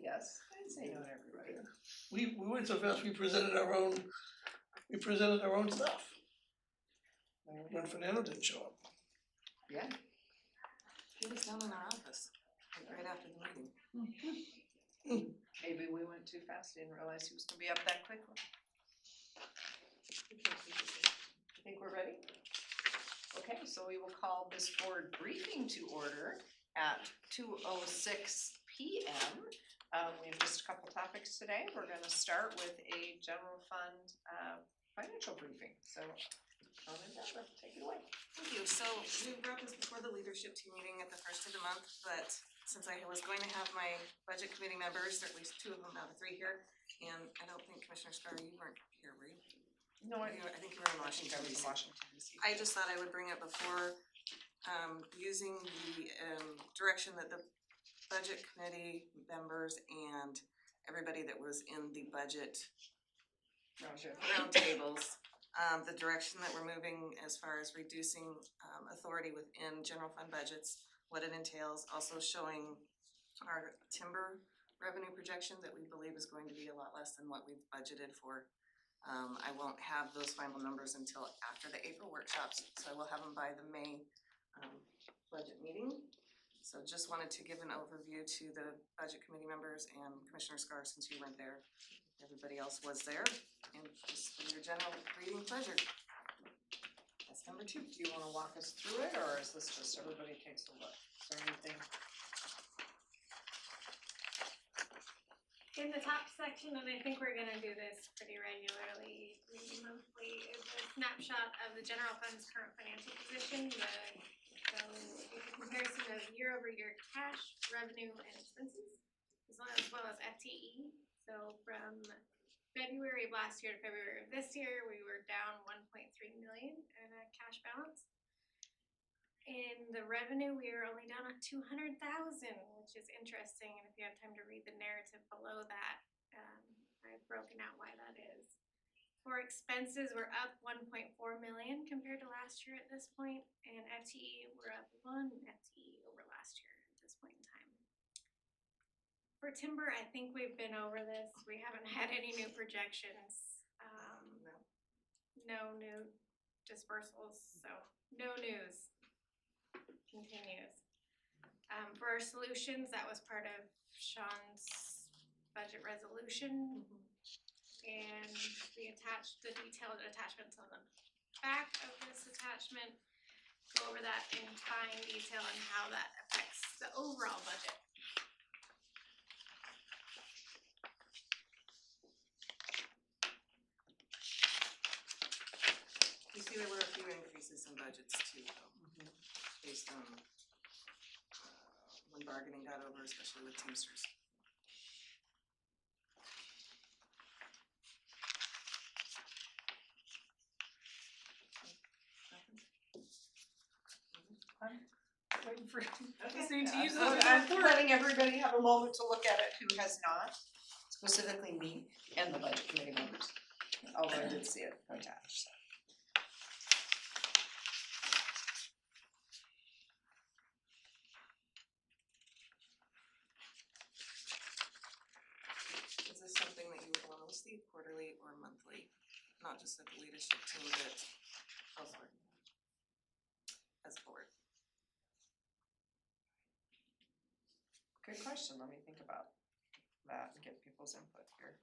yes, I'd say not everybody. We went so fast, we presented our own stuff when Fernando didn't show up. Yeah. He was down in our office, like right after the meeting. Maybe we went too fast, didn't realize he was gonna be up that quickly. I think we're ready? Okay, so we will call this board briefing to order at 2:06 p.m. We have just a couple topics today. We're gonna start with a general fund financial briefing, so Deborah, take it away. Thank you. So we brought this before the leadership team meeting at the first of the month, but since I was going to have my budget committee members, or at least two of them out of three here, and I don't think Commissioner Scar, you weren't here, were you? No, I think you were in Washington DC. I just thought I would bring it before, using the direction that the budget committee members and everybody that was in the budget roundtables, the direction that we're moving as far as reducing authority within general fund budgets, what it entails, also showing our timber revenue projection that we believe is going to be a lot less than what we've budgeted for. I won't have those final numbers until after the April workshops, so I will have them by the May budget meeting. So just wanted to give an overview to the budget committee members and Commissioner Scar, since you weren't there. Everybody else was there, and just for your general reading pleasure. That's number 2. Do you wanna walk us through it, or is this just everybody takes a look? Is there anything? In the top section, and I think we're gonna do this pretty regularly, maybe monthly, is a snapshot of the general fund's current financial position. So it's a comparison of year-over-year cash, revenue, and expenses, as well as FTE. So from February of last year to February of this year, we were down 1.3 million in a cash balance. In the revenue, we were only down at 200,000, which is interesting. And if you have time to read the narrative below that, I've broken out why that is. For expenses, we're up 1.4 million compared to last year at this point, and FTE, we're up 1 FTE over last year at this point in time. For timber, I think we've been over this. We haven't had any new projections. No new dispersals, so no news. Continues. For our solutions, that was part of Sean's budget resolution. And we attached the detailed attachments on the back of this attachment. Go over that in fine detail and how that affects the overall budget. You see there were a few increases in budgets too, though, based on when bargaining got over, especially with Teamsters. Waiting for Listening to you. I'm letting everybody have a moment to look at it who has not, specifically me and the budget committee members. Although I did see it attached. Is this something that you would want to see quarterly or monthly? Not just at the leadership team, but elsewhere as a board? Good question, let me think about that and get people's input here.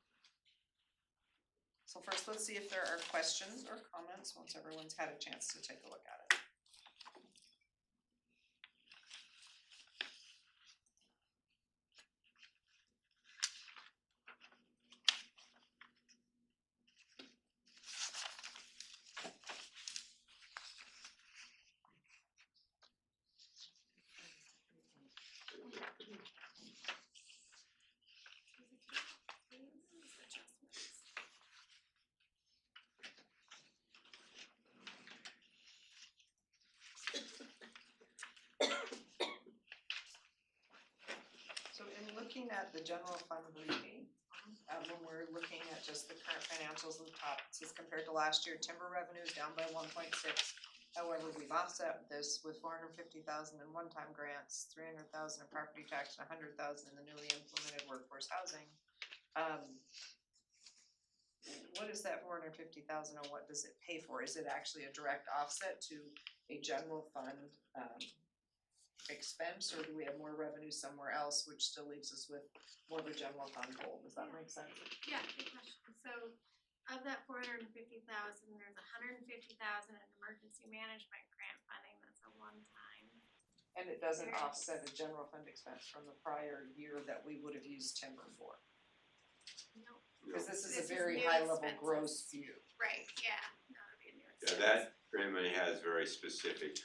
So first, let's see if there are questions or comments once everyone's had a chance to take a look at it. Looking at the general fund briefing, when we're looking at just the current financials at the top, it says compared to last year, timber revenue is down by 1.6, However, we've offset this with 450,000 in one-time grants, 300,000 in property tax, and 100,000 in the newly implemented workforce housing. What is that 450,000 and what does it pay for? Is it actually a direct offset to a general fund expense, or do we have more revenue somewhere else, which still leaves us with more of a general fund hole? Does that make sense? Yeah, good question. So of that 450,000, there's 150,000 in emergency management grant funding, that's a one-time. And it doesn't There is. offset a general fund expense from the prior year that we would have used timber for. Nope. Cause this is a This is very new high level expenses. gross view. Right, yeah, no, it'd be a new Yeah, expense. that grant money has very specific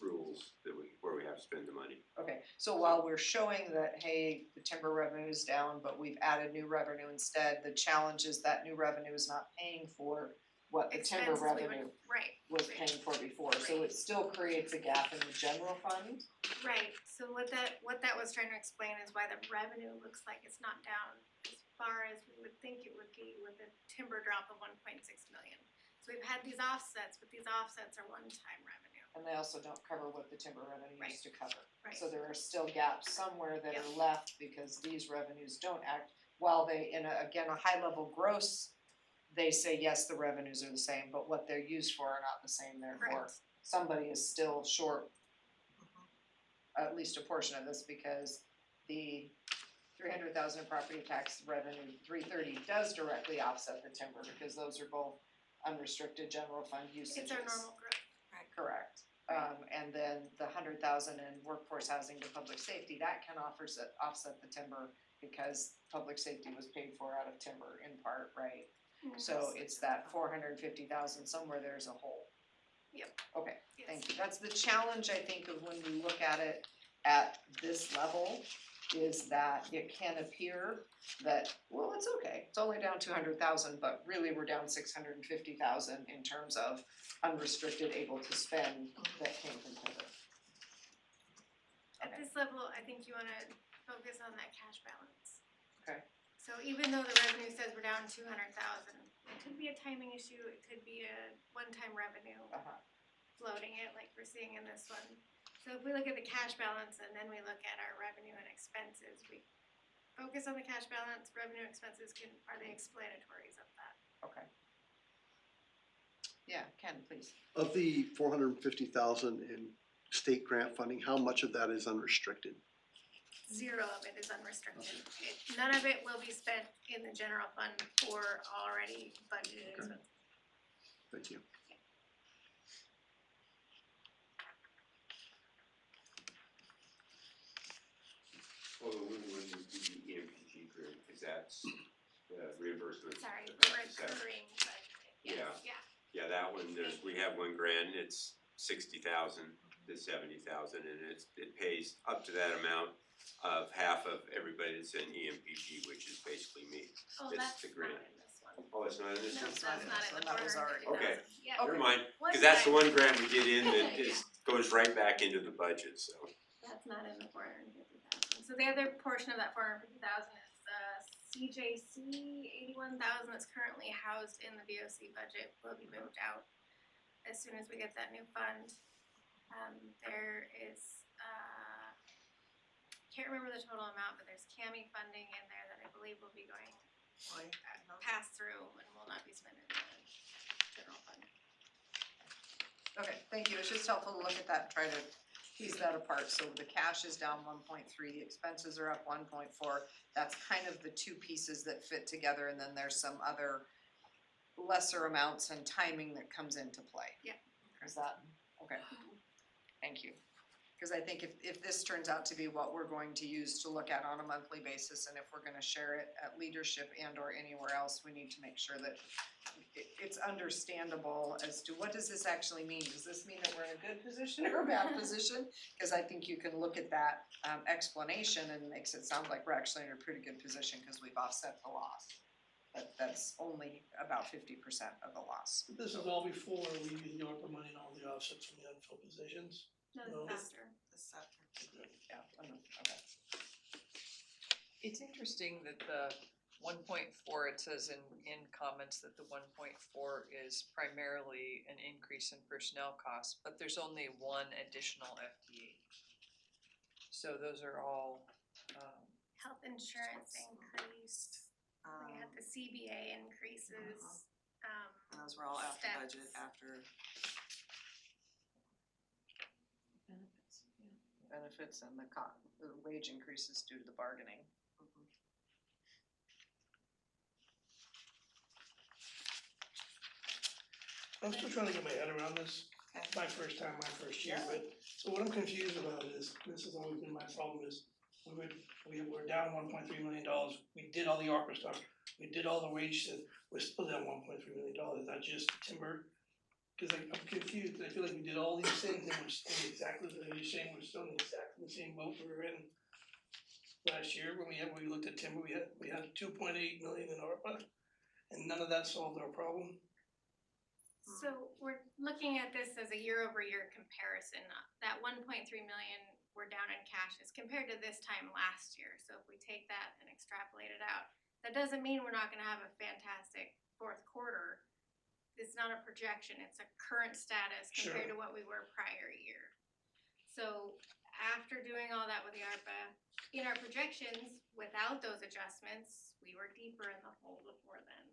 rules where we have to spend the money. Okay, so while we're showing that, hey, the timber revenue is down, but we've added new revenue instead, the challenge is that new revenue is not paying for what the timber Expenses we would- revenue Right, was paying for before, so it still creates a gap in the general fund. right, so what that was trying to explain is why the revenue looks like it's not down as far as we would think it would be with a timber drop of 1.6 million. So we've had these offsets, but these offsets are one-time revenue. And they also don't cover what the timber revenue used to cover. Right. So there are still gaps somewhere that Yep. are left because these revenues don't act, while they, in a, again, a high level gross, they say, yes, the revenues are the same, but what they're used for are not the same, therefore Correct. somebody is still short at least a portion of this, because the 300,000 in property tax revenue, 330 does directly offset the timber, because those are both unrestricted general fund usages. It's our normal growth. Correct. And then the 100,000 in workforce housing to public safety, that can offset the timber, because public safety was paid for out of timber in part, right? So it's that 450,000, somewhere there's a hole. Yep. Okay, Yes. thank you. That's the challenge, I think, of when we look at it at this level, is that it can appear that, well, it's okay, it's only down 200,000, but really we're down 650,000 in terms of unrestricted able to spend that came from timber. At this level, I think you wanna focus on that cash balance. Okay. So even though the revenue says we're down 200,000, it could be a timing issue, it could be a one-time revenue floating it like we're seeing in this one. So if we look at the cash balance and then we look at our revenue and expenses, we focus on the cash balance, revenue expenses are the explanatories of that. Okay. Yeah, Ken, please. Of the 450,000 in state grant funding, how much of that is unrestricted? Zero of it is unrestricted. None of it will be spent in the general fund for already budgeted expenses. Thank you. Well, when we do the EMPG grant, is that reimbursement? Sorry, Separate. recurring budget, yes, yeah. Yeah, that one, we have one grant, it's 60,000 to 70,000, and it pays up to that amount of half of everybody that's in EMPG, which is basically me. Oh, It's that's the not grant. in this one. Oh, it's not in this No, one? that's not in the That was already- 450,000. Okay. Yeah. Okay. Never mind, One cause that's the time. one grant we get in that Yeah. goes right back into the budget, so. That's not in the 450,000. So the other portion of that 450,000 is CJC 81,000 that's currently housed in the VOC budget will be moved out as soon as we get that new fund. There is can't remember the total amount, but there's CAMI funding in there that I believe will be going pass through and will not be spent in the general fund. Okay, thank you. It's just helpful to look at that and try to piece that apart. So the cash is down 1.3, expenses are up 1.4. That's kind of the two pieces that fit together, and then there's some other lesser amounts and timing that comes into play. Yeah. Is that, okay, thank you. Cause I think if this turns out to be what we're going to use to look at on a monthly basis, and if we're gonna share it at leadership and or anywhere else, we need to make sure that it's understandable as to what does this actually mean? Does this mean that we're in a good position or a bad position? Cause I think you can look at that explanation and it makes it sound like we're actually in a pretty good position, cause we've offset the loss. But that's only about 50% of the loss. This is all before we use the ARPA money and all the offsets from the unfilled positions. No, No. that's after. This after. Yeah, okay. It's interesting that the 1.4, it says in comments that the 1.4 is primarily an increase in personnel costs, but there's only one additional FTE. So those are all, Health insurance increase, we had the CBA increases, And those were all after budget, steps. after, Benefits and the wage increases due to the bargaining. mhm. I'm still trying to get my head around this, Okay. my first time, my first year, but, so what I'm confused about is, this has always been my problem is, we were down $1.3 million, we did all the ARPA stuff, we did all the wage stuff, we're still down $1.3 million, is that just timber? Cause I'm confused, I feel like we did all these things and we're still exactly, you're saying we're still in exactly the same boat we were in last year when we looked at timber, we had 2.8 million in ARPA, and none of that solved our problem. So we're looking at this as a year over year comparison, that 1.3 million we're down in cash as compared to this time last year. So if we take that and extrapolate it out, that doesn't mean we're not gonna have a fantastic fourth quarter. It's not a projection, it's a current status compared to what we were prior year. So after doing all that with the ARPA, in our projections, without those adjustments, we were deeper in the hole before then,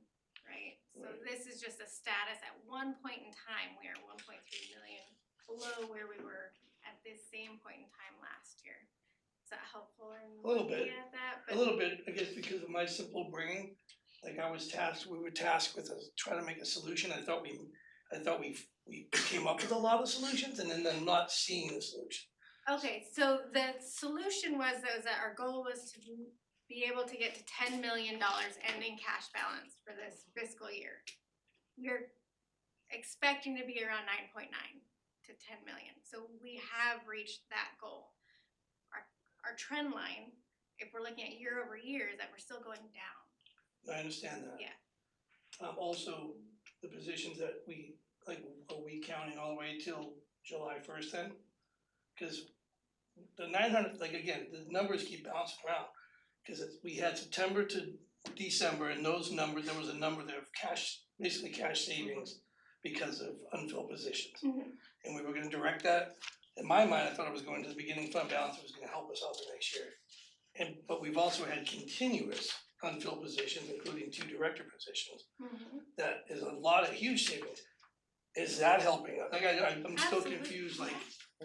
right? So Right. this is just a status, at one point in time, we are 1.3 million below where we were at this same point in time last year. Is that helpful in A little looking bit. at that? A little bit, I guess because of my simple brain, like we were tasked with trying to make a solution, I thought we came up with a lot of solutions and then not seeing the solution. Okay, so the solution was that our goal was to be able to get to $10 million ending cash balance for this fiscal year. We're expecting to be around 9.9 to 10 million, so we have reached that goal. Our trend line, if we're looking at year over year, is that we're still going down. I understand that. Yeah. Also, the positions that are we counting all the way till July 1st then? Cause the 900, like again, the numbers keep bouncing around. Cause we had September to December and those numbers, there was a number there of cash, basically cash savings because of unfilled positions. And we were gonna direct that, in my mind, I thought it was going to the beginning fund balance, it was gonna help us out the next year. But we've also had continuous unfilled positions, including 2 director positions, that is a lot of huge savings. Is that helping us? Like I'm still Absolutely, confused, yeah. like,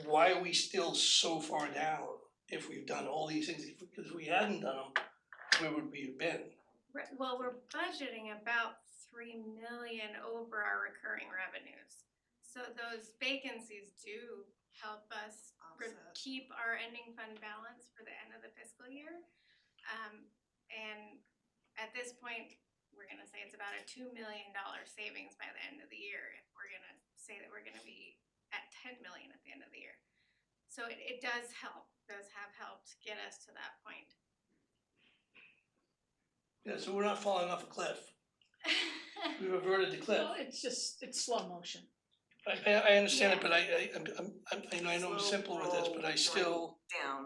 why are we still so far down if we've done all these things? Because if we hadn't done them, where would we have been? Right, well, we're budgeting about 3 million over our recurring revenues. So those vacancies do help us Offset. keep our ending fund balance for the end of the fiscal year. And at this point, we're gonna say it's about a $2 million savings by the end of the year, if we're gonna say that we're gonna be at 10 million at the end of the year. So it does help, does have helped get us to that point. Yeah, so we're not falling off a cliff, we reverted the cliff. Well, it's slow motion. I understand it, but I know I'm Slow simple with this, but I roll still, down,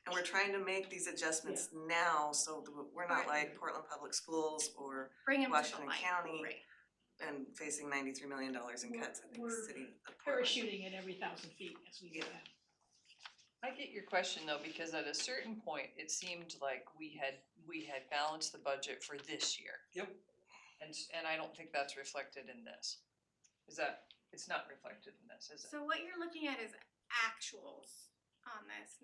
and we're trying to make these adjustments now, so that we're not like Portland Public Schools or Bring them to the Washington light, County. right. and facing $93 million in cuts, I think the We're city of Portland. Parachuting at every 1,000 feet as we go Yeah. down. I get your question though, because at a certain point, it seemed like we had balanced the budget for this year. Yep. And I don't think that's reflected in this. It's not reflected in this, is it? So what you're looking at is actuals on this,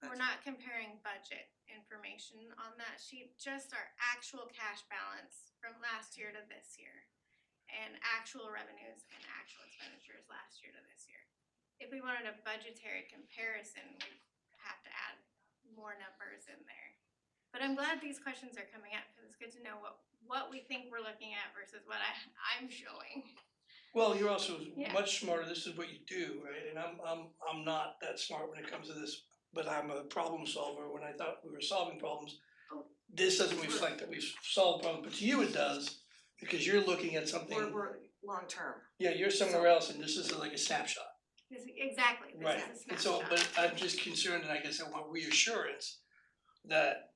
we're not comparing budget information on that sheet, just our actual cash balance from last year to this year. And actual revenues and actual expenditures last year to this year. If we wanted a budgetary comparison, we'd have to add more numbers in there. But I'm glad these questions are coming up, because it's good to know what we think we're looking at versus what I'm showing. well, you're also Yeah. much smarter, this is what you do, right? And I'm not that smart when it comes to this, but I'm a problem solver, when I thought we were solving problems. Oh. This doesn't reflect that we've solved problems, but to you it does, because you're looking at something, We're long-term. yeah, you're somewhere else and this is like a snapshot. Exactly, this Right, is a and so, snapshot. but I'm just concerned, and I guess I want reassurance that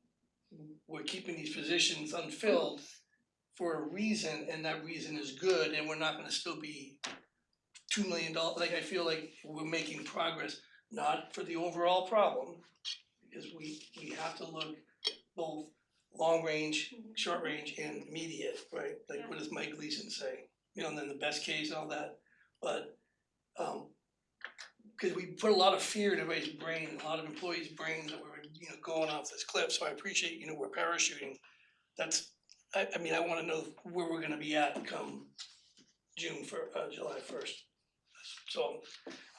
we're keeping these positions unfilled for a reason, and that reason is good, and we're not gonna still be $2 million, like, I feel like we're making progress, not for the overall problem, because we have to look both long range, short range, and immediate, right? Like, what does Mike Gleason say? You know, and then the best case and all that, but, cause we put a lot of fear in everybody's brain, a lot of employees' brains that we're, you know, going off this cliff, so I appreciate, you know, we're parachuting. That's, I mean, I wanna know where we're gonna be at come July first. So,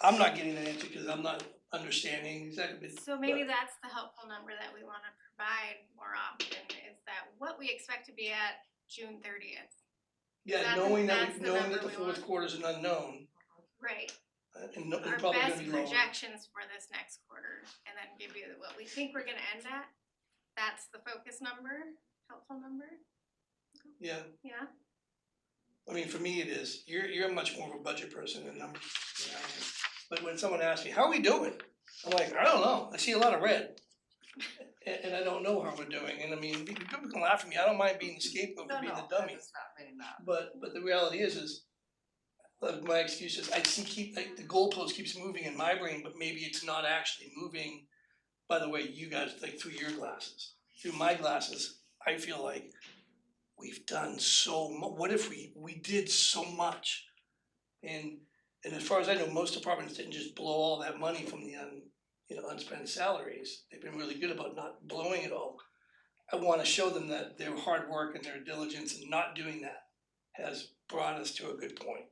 I'm not getting an answer, cause I'm not understanding exactly, So maybe but- that's the helpful number that we wanna provide more often, is that what we expect to be at June 30th. Yeah, That's- knowing that, that's the knowing number that the we fourth want. quarter's an unknown, Right. and Our probably gonna best be lower. projections for this next quarter, and then give you what we think we're gonna end at. That's the focus number, helpful number, Yeah, yeah? I mean, for me it is, you're much more of a budget person than numbers, than I am. But when someone asks me, how are we doing? I'm like, I don't know, I see a lot of red. And I don't know how we're doing, and I mean, people can laugh at me, I don't mind being the scapegoat for being the dummy. not mean that. But the reality is my excuse is I see like the goalpost keeps moving in my brain, but maybe it's not actually moving by the way you guys like through your glasses. Through my glasses, I feel like we've done what if we did so much? And as far as I know, most departments didn't just blow all that money from the unspent salaries. They've been really good about not blowing it all. I wanna show them that their hard work and their diligence in not doing that has brought us to a good point.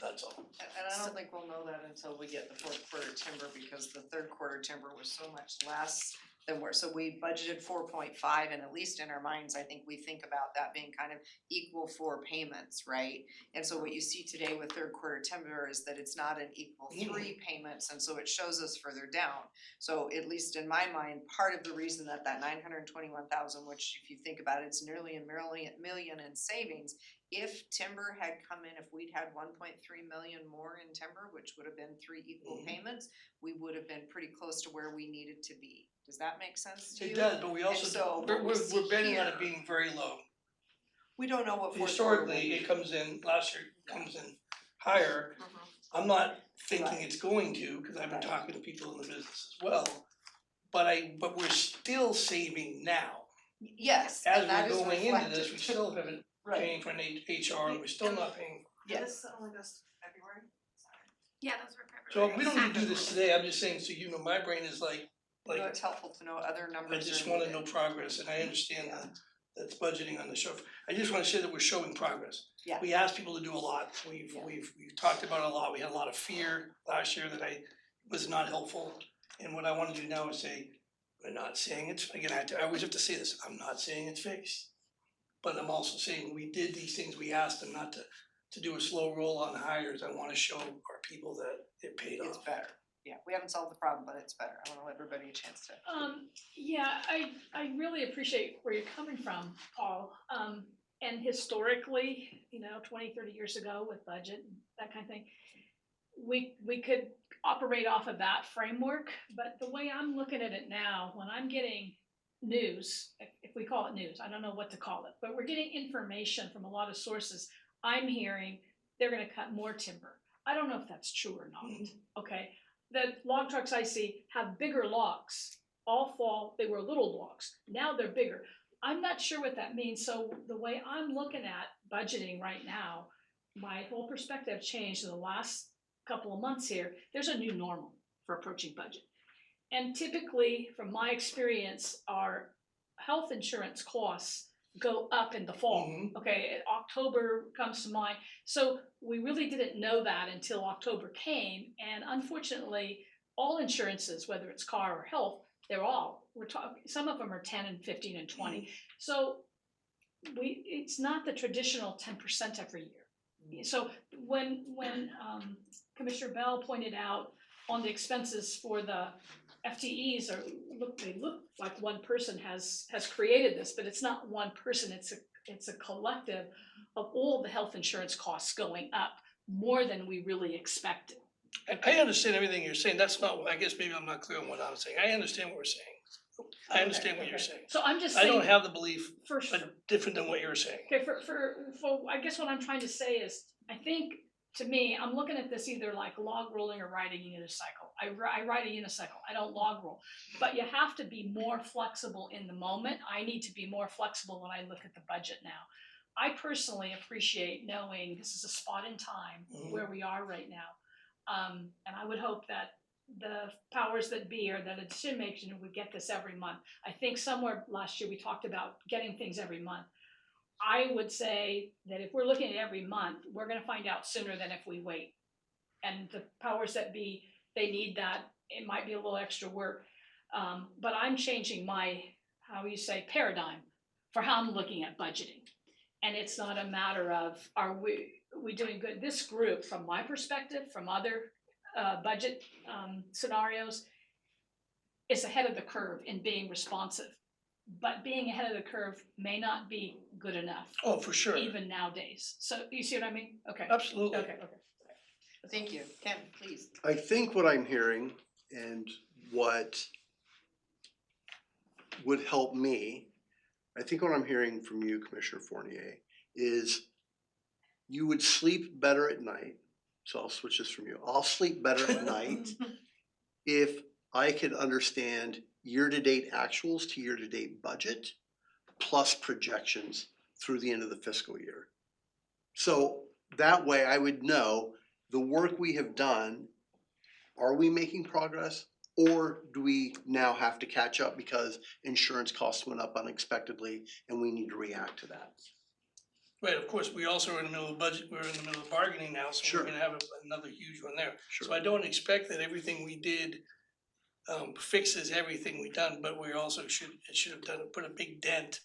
That's all. And I don't think we'll know that until we get the fourth quarter timber, because the third quarter timber was so much less than so we budgeted 4.5, and at least in our minds, I think we think about that being kind of equal for payments, right? And so what you see today with third quarter timber is that it's not an equal 3 payments, and so it shows us further down. So at least in my mind, part of the reason that 921,000, which if you think about it, it's nearly a million in savings. If timber had come in, if we'd had 1.3 million more in timber, which would have been 3 equal payments, we would have been pretty close to where we needed to be. Does that make sense to you? It does, but we also, so what we see we're betting on it here- being very low. We don't know what fourth quarter will Historically, be. it comes in, last year it comes in higher. I'm not thinking it's going to, cause I've been Right. talking to people in the business as well. But we're still saving now. Yes, As and that we're is going into this, we reflected. still haven't Right, paying for an HR, we're still not paying. yes. only goes to February? Yeah, those were February. So we don't need to do this today, I'm just saying, so you know, my brain is like, You know, it's helpful to know other I numbers just are wanna needed. know progress, and I understand that's budgeting on the show. I just wanna say that we're showing progress. Yeah. We asked people to do a lot, we've talked about it a lot, we had a lot of fear last year that was not helpful. And what I wanna do now is say, we're not saying it's, again, I always have to say this, I'm not saying it's fixed. But I'm also saying we did these things, we asked them not to do a slow roll on hires, I wanna show our people that it paid off. It's better, yeah, we haven't solved the problem, but it's better, I wanna let everybody a chance to. Yeah, I really appreciate where you're coming from, Paul. And historically, 20, 30 years ago with budget and that kind of thing, we could operate off of that framework, but the way I'm looking at it now, when I'm getting news, if we call it news, I don't know what to call it, but we're getting information from a lot of sources. I'm hearing they're gonna cut more timber. I don't know if that's true or not, okay? The log trucks I see have bigger logs. All fall, they were little logs, now they're bigger. I'm not sure what that means, so the way I'm looking at budgeting right now, my whole perspective changed in the last couple of months here. There's a new normal for approaching budget. And typically, from my experience, our health insurance costs go up in the fall. Mhm. Okay, October comes to mind. So we really didn't know that until October came, and unfortunately, all insurances, whether it's car or health, we're talking, some of them are 10 and 15 and 20. So it's not the traditional 10% every year. So when Commissioner Bell pointed out on the expenses for the FTEs, they look like one person has created this, but it's not one person, it's a collective of all the health insurance costs going up more than we really expected. I understand everything you're saying, that's not, I guess maybe I'm not clear on what I'm saying, I understand what we're saying. I understand what you're Okay. saying. So I'm just I saying. don't have the belief, First, different than what you're saying. okay, for, I guess what I'm trying to say is, I think, to me, I'm looking at this either like log rolling or riding a unicycle. I ride a unicycle, I don't log roll. But you have to be more flexible in the moment. I need to be more flexible when I look at the budget now. I personally appreciate knowing this is a spot in time where we are right now. And I would hope that the powers that be or that a decision maker would get this every month. I think somewhere last year we talked about getting things every month. I would say that if we're looking at every month, we're gonna find out sooner than if we wait. And the powers that be, they need that, it might be a little extra work. But I'm changing my, how you say, paradigm for how I'm looking at budgeting. And it's not a matter of, are we doing good? This group, from my perspective, from other budget scenarios, is ahead of the curve in being responsive. But being ahead of the curve may not be good enough, Oh, for sure, even nowadays. So you see what I mean? Okay. absolutely. Okay. Thank you. Ken, please. I think what I'm hearing and what would help me, I think what I'm hearing from you, Commissioner Fournier, is you would sleep better at night. So I'll switch this from you. I'll sleep better at night if I could understand year-to-date actuals to year-to-date budget plus projections through the end of the fiscal year. So that way I would know the work we have done, are we making progress? Or do we now have to catch up because insurance costs went up unexpectedly and we need to react to that? Right, of course, we also are in the middle of budget, we're in the middle of bargaining now, so Sure. we're gonna have another huge one there. Sure. So I don't expect that everything we did fixes everything we've done, but we also should have done, put a big dent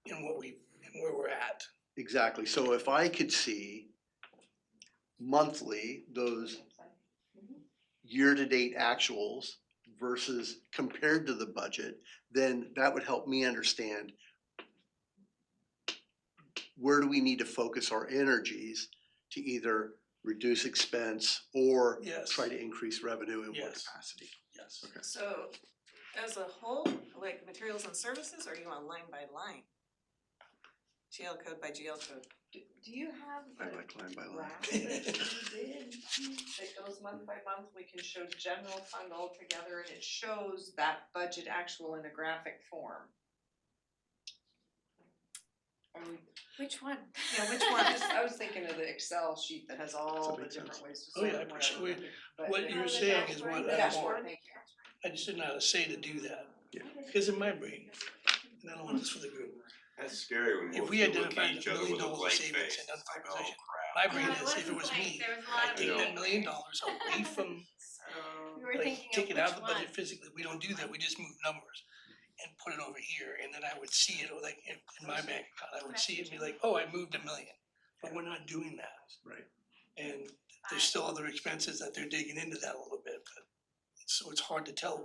in where we're at. Exactly, so if I could see monthly, those year-to-date actuals versus compared to the budget, then that would help me understand where do we need to focus our energies to either reduce expense or Yes. try to increase revenue in what Yes. capacity. Yes. Okay. So, as a whole, like materials and services, or are you on line by line? GL code by GL code? Do you have I like line by line. graph that you did that goes month by month? We can show general fund all together and it shows that budget actual in a graphic form. Which one? Yeah, which one? I was thinking of the Excel sheet that has all the makes different sense. ways to Oh, sort yeah, I it, appreciate whatever. But- what you're the saying is what dashboard. I Dashboard, want. thank you. I just didn't know how to say to do that. Yeah. Because in my brain, and I don't want this for the group, That's scary when if most we people look at identified each $1 other million with a of blank savings face. in It's unfunded like, oh position, crap. my brain No, is, it if it wasn't was blank. me, There was a I'd lot of take that meaning $1 million there. away from, We were like, thinking take of it out of the which budget one. physically, we don't do that, we just move numbers and put it over here, and then I would see it, or like, in my bank account, I would see it and be like, oh, I moved $1 million, but we're not doing that. Right. And there's still other expenses that they're digging into that a little bit, but so it's hard to tell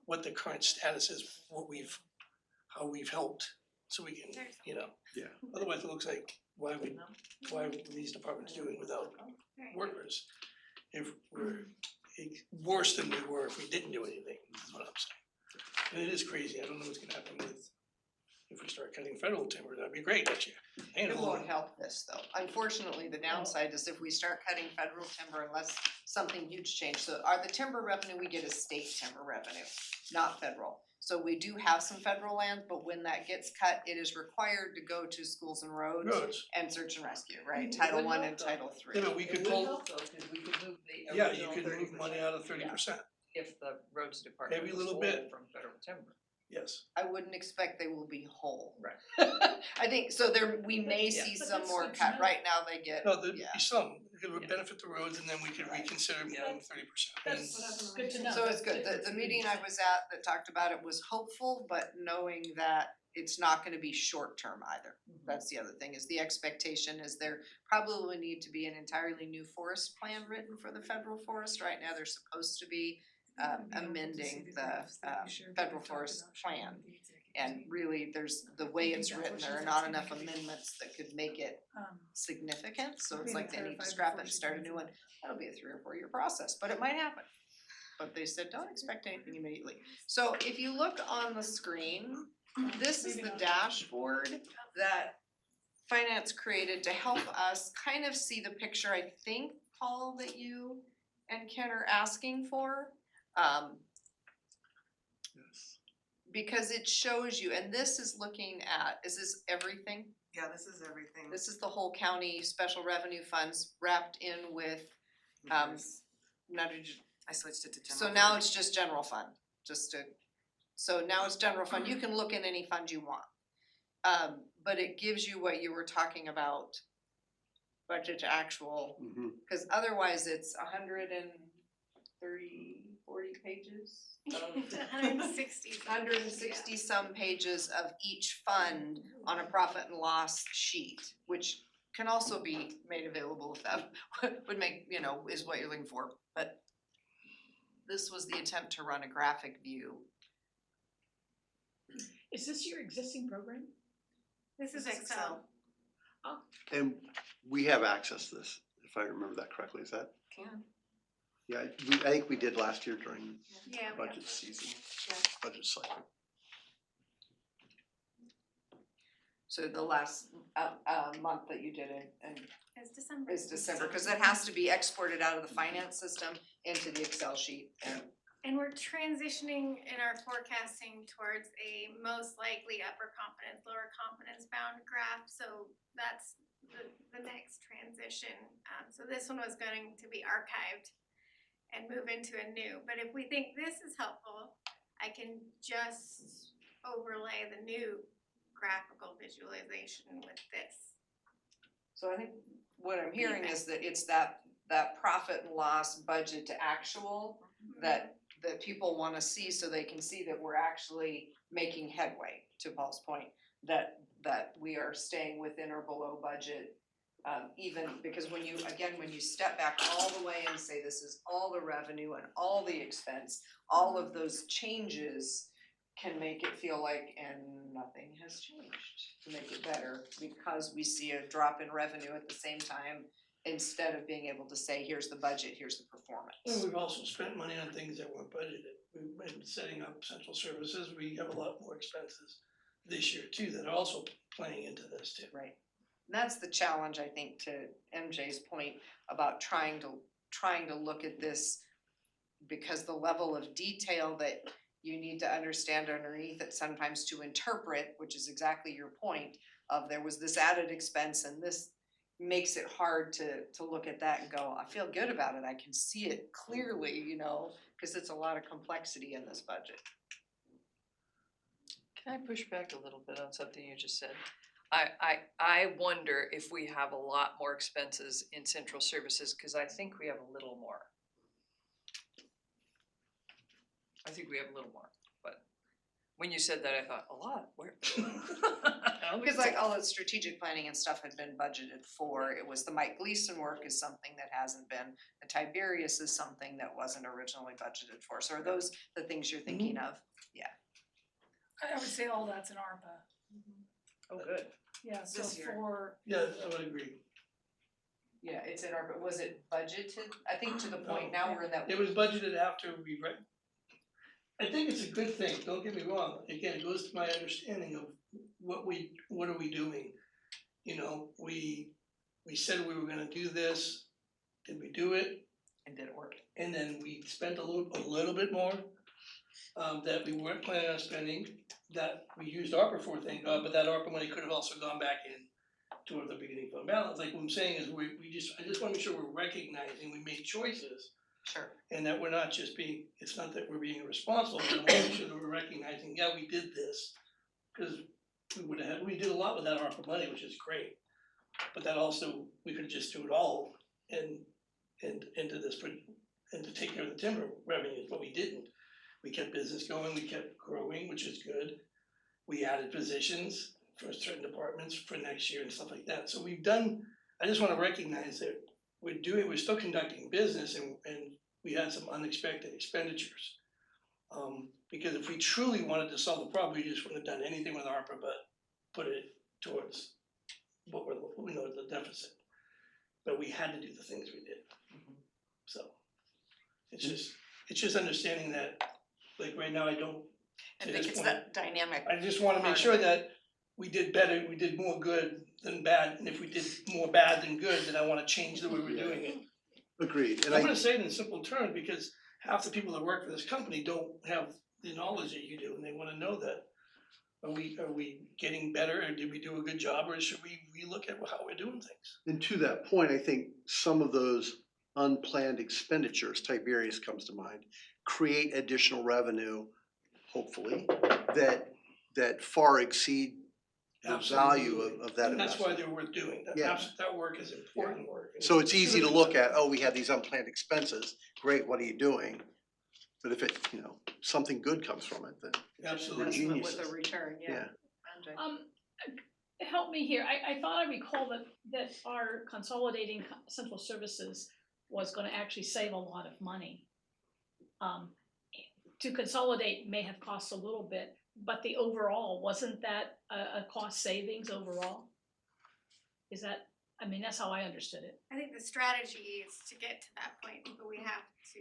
what the current status is, how we've helped, so we can, you know. Yeah. Otherwise, it looks like, why are these departments doing without workers? If we're worse than we were if we didn't do anything, is what I'm saying. And it is crazy, I don't know what's gonna happen if we start cutting federal timber, that'd be great next year. Ain't It a won't lot. help this though. Unfortunately, the downside is if we start cutting federal timber unless something huge changes. So the timber revenue we get is state timber revenue, not federal. So we do have some federal land, but when that gets cut, it is required to go to schools and roads Roads, and search and rescue, right? It Title would I help and though. Title yeah, III. but we could It would pull, help though, cause we could move the yeah, you original could move 30% money out of 30%, if the roads department Every was little whole bit. from federal timber. yes. I wouldn't expect they will be whole. Right. I think, so we may Yeah. see But some that's more good to cut. know. Right now they get, No, there'd yeah. be some, it would Yeah. benefit the roads and then we could Right. reconsider Yeah. moving 30%. That's good to know. So it's good, the meeting I was at that talked about it was hopeful, but knowing that it's not gonna be short term either. That's the other thing, is the expectation is there probably will need to be an entirely new forest plan written for the federal forest. Right now, they're supposed to be amending the federal forest plan. And really, there's, the way it's written, there are not enough amendments that could make it significant, so it's like they need to scrap it and start a new one. That'll be a 3 or 4 year process, but it might happen. but they said, don't expect anything immediately. So if you look on the screen, this is the dashboard that finance created to help us kind of see the picture, I think, Paul, that you and Ken are asking for. Yes. Because it shows you, and this is looking at, is this everything? Yeah, this is everything. This is the whole county special revenue funds wrapped in with, Yes. now did you, I switched it to general. so now fund. it's just general fund, so now it's general fund, you can look in any fund you want. But it gives you what you were talking about, budget to actual, Mhm. cause otherwise it's 40 pages of 160. 160 some pages of each fund on a profit and loss sheet, which can also be made available if that would make, is what you're looking for, but this was the attempt to run a graphic view. Is this your existing program? This is This is Excel. And we have access to this, if I remember that correctly, is that? Can. Yeah, I think we did last year during Yeah, we have. budget season, budget cycle. So the last month that you did it and It's December. is December, cause it has to be exported out of the finance system into the Excel sheet. And we're transitioning in our forecasting towards a most likely upper confidence, lower confidence bound graph, so that's the next transition. So this one was going to be archived and move into a new, but if we think this is helpful, I can just overlay the new graphical visualization with this. So I think what I'm hearing is that it's that profit and loss budget to actual that people wanna see, so they can see that we're actually making headway, to Paul's point, that we are staying within or below budget. Even because when you step back all the way and say this is all the revenue and all the expense, all of those changes can make it feel like, and nothing has changed to make it better, because we see a drop in revenue at the same time, instead of being able to say, here's the budget, here's the performance. And we've also spent money on things that weren't budgeted. We've been setting up central services, we have a lot more expenses this year too, that are also playing into this too. Right. And that's the challenge, I think, to MJ's point about trying to look at this, because the level of detail that you need to understand underneath it sometimes to interpret, which is exactly your point, of there was this added expense and this makes it hard to look at that and go, I feel good about it, I can see it clearly, cause it's a lot of complexity in this budget. Can I push back a little bit on something you just said? I wonder if we have a lot more expenses in central services, cause I think we have a little more. I think we have a little more, but when you said that, I thought, a lot, where? Because like all the strategic planning and stuff had been budgeted for, it was the Mike Gleason work is something that hasn't been, the Tiberius is something that wasn't originally budgeted for, so are those the things you're thinking of? I would say all that's in ARPA, Oh, good. yeah, so This year. for, Yeah, I would agree. Yeah, it's in our, but was it budgeted? I think to the point now we're in that. It was budgeted after we read. I think it's a good thing, don't get me wrong, again, it goes to my understanding of what are we doing? We said we were gonna do this, did we do it? And did it work? And then we spent a little bit more, that we weren't planning on spending, that we used ARPA for, thank God, but that ARPA money could have also gone back in toward the beginning fund balance, like what I'm saying is I just wanna make sure we're recognizing we made choices. Sure. And that we're not just it's not that we're being irresponsible, but I wanna make sure that we're recognizing, yeah, we did this. Cause we did a lot with that ARPA money, which is great, but that also, we could just do it all into this, and to take care of the timber revenues, but we didn't. We kept business going, we kept growing, which is good. We added positions for certain departments for next year and stuff like that, so I just wanna recognize that we're still conducting business and we had some unexpected expenditures. Because if we truly wanted to solve the problem, we just wouldn't have done anything with ARPA but put it towards the deficit. But we had to do the things we did. So, it's it's just understanding that, like, right now, I don't, I to think this it's point, that dynamic. I just wanna part make of sure it. that we did better, we did more good than bad, and if we did more bad than good, then I wanna change the way we're doing it. Agreed, and I'm I, gonna say it in simple terms, because half the people that work for this company don't have the knowledge that you do, and they wanna know that. Are we getting better, or did we do a good job, or should we relook at how we're doing things? and to that point, I think some of those unplanned expenditures, Tiberius comes to mind, create additional revenue, hopefully, that far exceed the value Absolutely. of that And that's why investment. they're worth doing, Yeah. that work is important work. and So it's should easy to have been look done. at, oh, we had these unplanned expenses, great, what are you doing? But if it, something good comes from it, then, Absolutely. Investment with a geniuses. return, yeah. yeah. Andre? Help me here, I thought I recall that our consolidating central services was gonna actually save a lot of money. To consolidate may have cost a little bit, but the overall, wasn't that a cost savings overall? Is that, I mean, that's how I understood it. I think the strategy is to get to that point, but we have to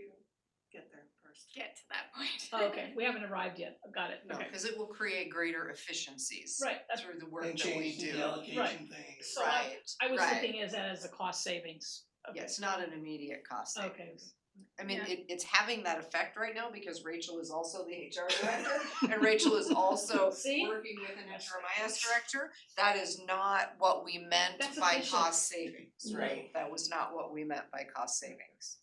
Get there first. get to that point. Oh, okay, we haven't arrived yet, I've got it, No, okay. cause it will create greater efficiencies. Right, that's, Through the work And that we change do. the allocation thing. So Right, I was right. looking at that as a cost savings. Okay. Yeah, it's not an immediate cost Okay. savings. I mean, Yeah. it's having that effect right now because Rachel is also the HR director and Rachel is also See? working with an interim IS director. That is not what we meant That's by efficient. cost savings, right? That was not what we meant by cost savings.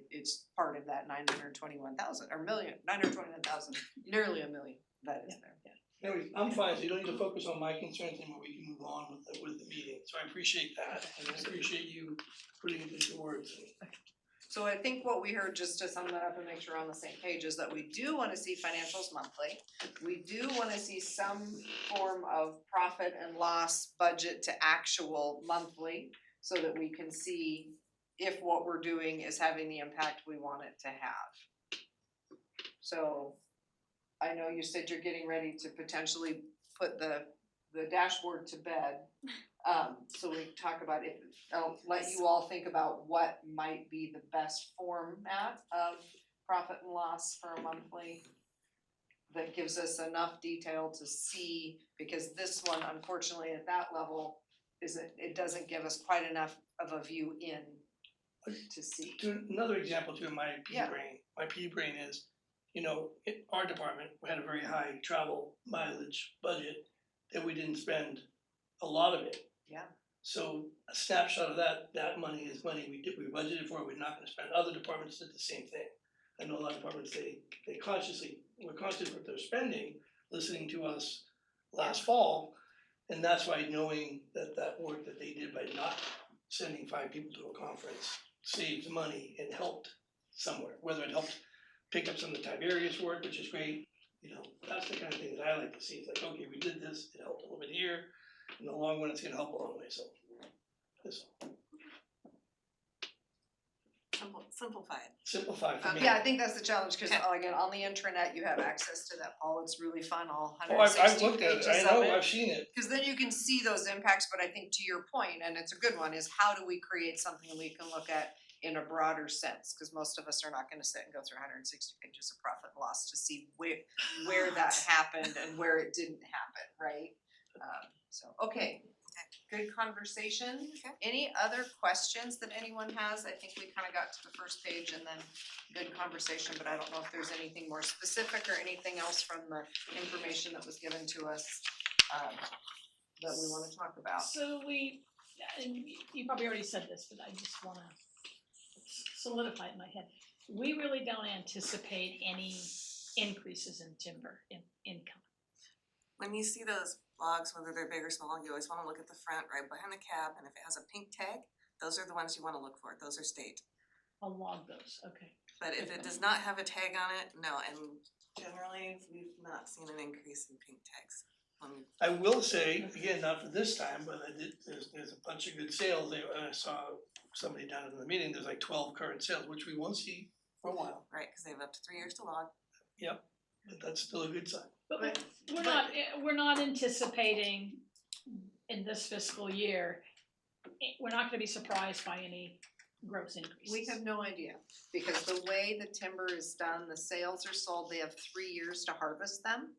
It's part of that 921,000 or million, 921,000, nearly $1 million that is there. Anyways, I'm fine, so you don't need to focus on my concerns anymore, we can move on with the meeting, so I appreciate that, and I appreciate you putting it into words. So I think what we heard, just to sum that up and make sure we're on the same page, is that we do wanna see financials monthly. We do wanna see some form of profit and loss budget to actual monthly, so that we can see if what we're doing is having the impact we want it to have. So, I know you said you're getting ready to potentially put the dashboard to bed. So we talk about it, I'll let you all think about what might be the best format of profit and loss for a monthly. That gives us enough detail to see, because this one, unfortunately, at that level, it doesn't give us quite enough of a view in to see. To another example to my pea Yeah. brain, my pea brain is, our department had a very high travel mileage budget that we didn't spend a lot of it. Yeah. So a snapshot of that money is money we budgeted for, we're not gonna spend. Other departments did the same thing. I know a lot of departments, they were conscious of what they're spending, listening to us last fall. And that's why knowing that work that they did by not sending 5 people to a conference saved money and helped somewhere, whether it helped pick up some of the Tiberius work, which is great, that's the kind of thing that I like to see. It's like, okay, we did this, it helped a little bit here, in the long run, it's gonna help along the way, so. That's Simplified. simplified for me. Yeah, I think that's the challenge, cause again, on the intranet, you have access to that, Paul, it's really fun, all Oh, 160 I've looked at pages it, of I know, it. I've seen it. Cause then you can see those impacts, but I think to your point, and it's a good one, is how do we create something we can look at in a broader sense? Cause most of us are not gonna sit and go through 160 pages of profit and loss to see where that happened and where it didn't happen, right? Okay, good conversation. Okay. Any other questions that anyone has? I think we kinda got to the first page and then good conversation, but I don't know if there's anything more specific or anything else from the information that was given to us that we wanna talk about. So and you probably already said this, but I just wanna solidify it in my head. We really don't anticipate any increases in timber income. When you see those logs, whether they're big or small, you always wanna look at the front right behind the cab, and if it has a pink tag, those are the ones you wanna look for, those are state. I'll log those, okay. But if it does not have a tag on it, no, and generally, we've not seen an increase in pink tags. I will say, again, not for this time, but there's a bunch of good sales there, and I saw somebody down in the meeting, there's like 12 current sales, which we won't see for a while. Right, cause they have up to 3 years to log. Yep, but that's still a good sign. But we're not anticipating in this fiscal year, we're not gonna be surprised by any gross increases? We have no idea, because the way the timber is done, the sales are sold, they have 3 years to harvest them.